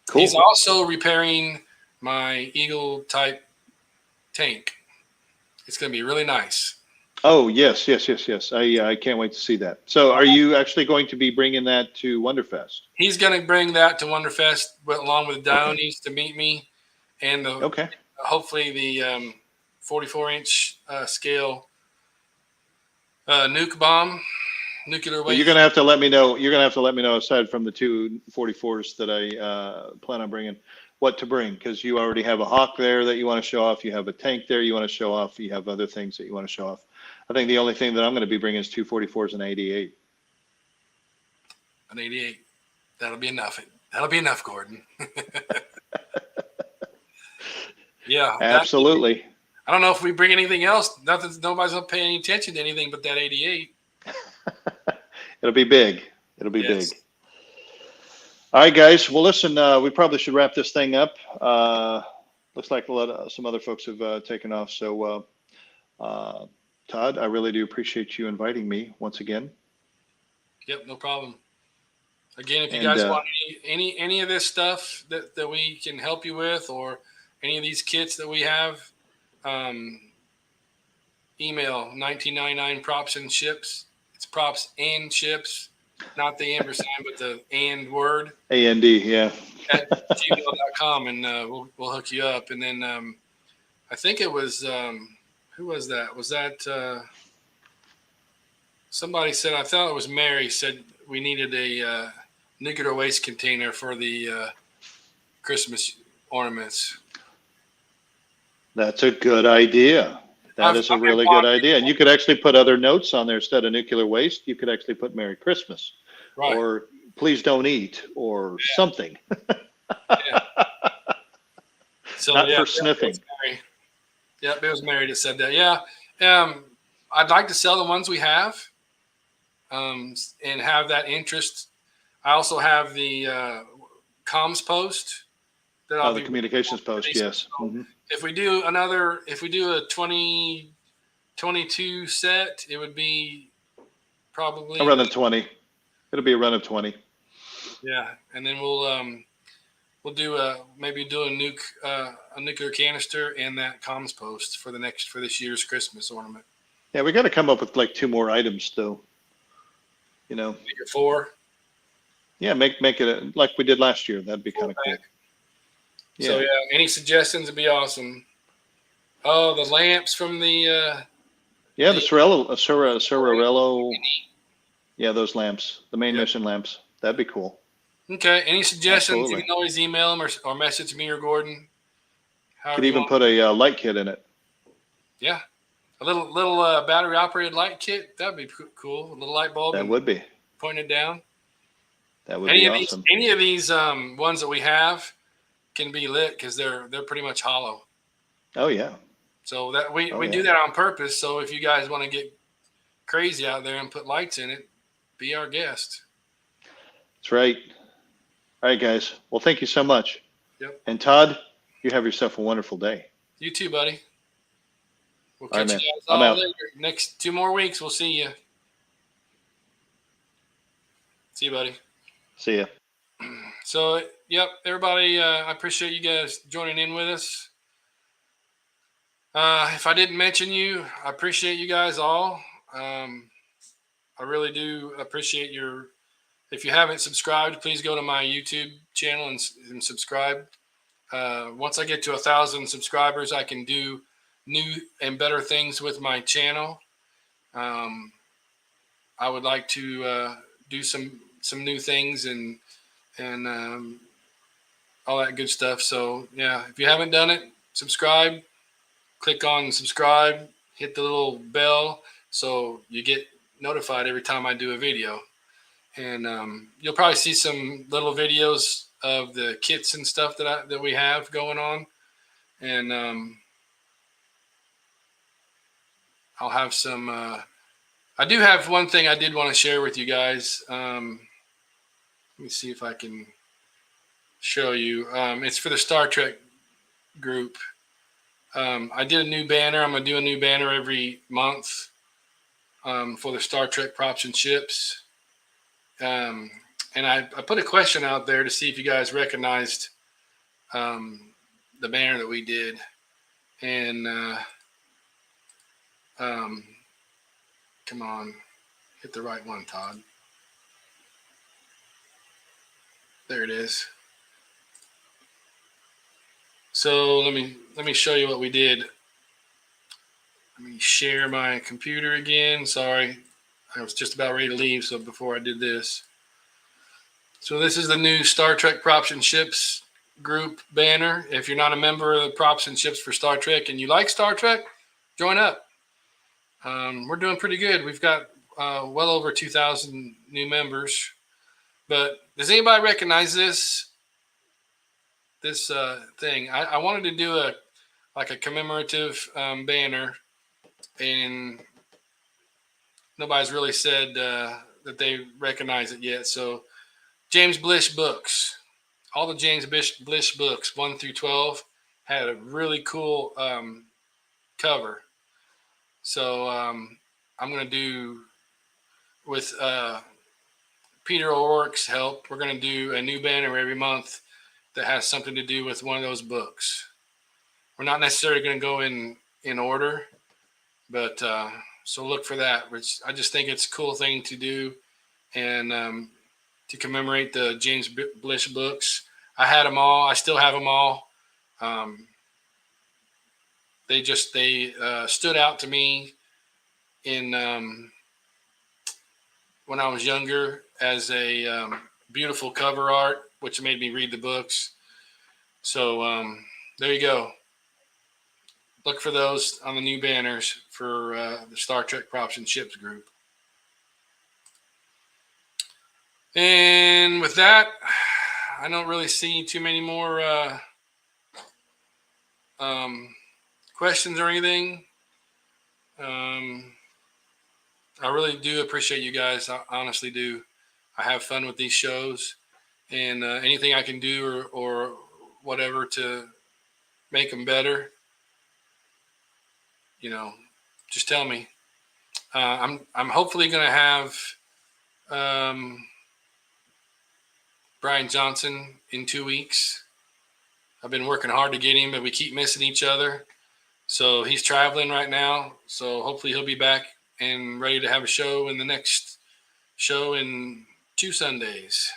Speaker 1: Cool. He's also repairing my Eagle type tank. It's going to be really nice.
Speaker 2: Oh, yes. I can't wait to see that. So are you actually going to be bringing that to Wonderfest?
Speaker 1: He's going to bring that to Wonderfest along with Dionys to meet me. And hopefully the 44-inch scale nuke bomb, nuclear waste.
Speaker 2: Well, you're going to have to let me know. You're going to have to let me know, aside from the two 44s that I plan on bringing, what to bring, because you already have a Hawk there that you want to show off. You have a tank there you want to show off. You have other things that you want to show off. I think the only thing that I'm going to be bringing is two 44s and an 88.
Speaker 1: An 88. That'll be enough. That'll be enough, Gordon. Yeah,
Speaker 2: absolutely.
Speaker 1: I don't know if we bring anything else. Nobody's gonna pay any attention to anything but that 88.
Speaker 2: It'll be big. It'll be big. All right, guys. Well, listen, we probably should wrap this thing up. Looks like some other folks have taken off. So, Todd, I really do appreciate you inviting me once again.
Speaker 1: Yep, no problem. Again, if you
Speaker 2: And
Speaker 1: guys want any of this stuff that we can help you with, or any of these kits that we have, email 1999 props and ships. It's props and ships, not the ampersand, but the and word.
Speaker 2: AND, yeah.
Speaker 1: At gmail.com, and we'll hook you up. And then I think it was who was that? Was that somebody said? I thought it was Mary said we needed a nuclear waste container for the Christmas ornaments.
Speaker 2: That's a good idea. That is a really good idea. And you could actually put other notes on there instead of nuclear waste. You could actually put Merry Christmas,
Speaker 1: right,
Speaker 2: or please don't eat, or something.
Speaker 1: Yeah. So,
Speaker 2: not for sniffing.
Speaker 1: It was Mary that said that. Yeah. I'd like to sell the ones we have, and have that interest. I also have the comms post.
Speaker 2: The communications post, yes.
Speaker 1: Mm-hmm. If we do a 2022 set, it would be probably
Speaker 2: a run of 20. It'll be a run of 20.
Speaker 1: Yeah, and then we'll do maybe do a nuclear canister and that comms post for this year's Christmas ornament.
Speaker 2: Yeah, we got to come up with like 2 more items though. You know,
Speaker 1: make it 4.
Speaker 2: Yeah, make it like we did last year. That'd be kind of cool.
Speaker 1: Yeah. So any suggestions would be awesome. Oh, the lamps from the
Speaker 2: the Sorarello. Yeah, those lamps, the main mission lamps. That'd be cool.
Speaker 1: Okay. Any suggestions? Absolutely. You can always email them or message me or Gordon.
Speaker 2: Could even put a light kit in it.
Speaker 1: Yeah, a little battery operated light kit. That'd be cool. A little light bulb.
Speaker 2: That would be.
Speaker 1: Pointed down.
Speaker 2: That would be awesome.
Speaker 1: Any of these ones that we have can be lit because they're pretty much hollow.
Speaker 2: Oh yeah.
Speaker 1: So that we do that on purpose. So if you guys want to get crazy out there and put lights in it, be our guest.
Speaker 2: That's right. All right, guys. Well, thank you so much.
Speaker 1: Yep.
Speaker 2: And Todd, you have yourself a wonderful day.
Speaker 1: You too, buddy. We'll catch you guys all later. Next 2 more weeks, we'll see you. See you, buddy.
Speaker 2: See ya.
Speaker 1: So, yep, everybody, I appreciate you guys joining in with us. If I didn't mention you, I appreciate you guys all. I really do appreciate if you haven't subscribed, please go to my YouTube channel and subscribe. Once I get to 1,000 subscribers, I can do new and better things with my channel. I would like to do some new things and all that good stuff. So yeah, if you haven't done it, subscribe, click on subscribe, hit the little bell so you get notified every time I do a video. And you'll probably see some little videos of the kits and stuff that we have going on. And I'll have some I do have one thing I did want to share with you guys. Let me see if I can show you. It's for the Star Trek group. I did a new banner. I'm going to do a new banner every month for the Star Trek props and ships. And I put a question out there to see if you guys recognized the banner that we did. And come on, hit the right one, Todd. There it is. So let me show you what we did. Let me share my computer again. Sorry, I was just about ready to leave. So before I did this, so this is the new Star Trek Props and Ships group banner. If you're not a member of the Props and Ships for Star Trek and you like Star Trek, join up. We're doing pretty good. We've got well over 2,000 new members. But does anybody recognize this thing? I wanted to do a commemorative banner, and nobody's really said that they recognize it yet. So James Blish books. All the James Blish books, 1 through 12, had a really cool cover. So I'm going to do, with Peter O'Rourke's help, we're going to do a new banner every month that has something to do with one of those books. We're not necessarily going to go in order, but so look for that. Which I just think it's a cool thing to do, and to commemorate the James Blish books. I had them all. I still have them all. They stood out to me in when I was younger as a beautiful cover art, which made me read the books. So there you go. Look for those on the new banners for the Star Trek Props and Ships group. And with that, I don't really see too many more questions or anything. I really do appreciate you guys. I honestly do. I have fun with these shows, and anything I can do or whatever to make them better, just tell me. I'm hopefully going to have Brian Johnson in 2 weeks. I've been working hard to get him, but we keep missing each other. So he's traveling right now. So hopefully he'll be back and ready to have a show in the next show in 2 Sundays.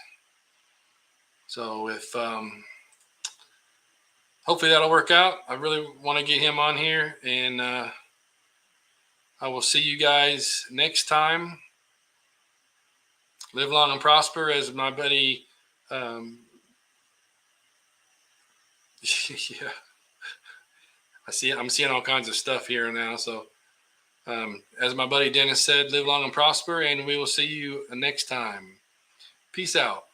Speaker 1: So if hopefully that'll work out. I really want to get him on here, and I will see you guys next time. Live long and prosper, as my buddy. Yeah, I'm seeing all kinds of stuff here now. So, as my buddy Dennis said, live long and prosper, and we will see you next time. Peace out.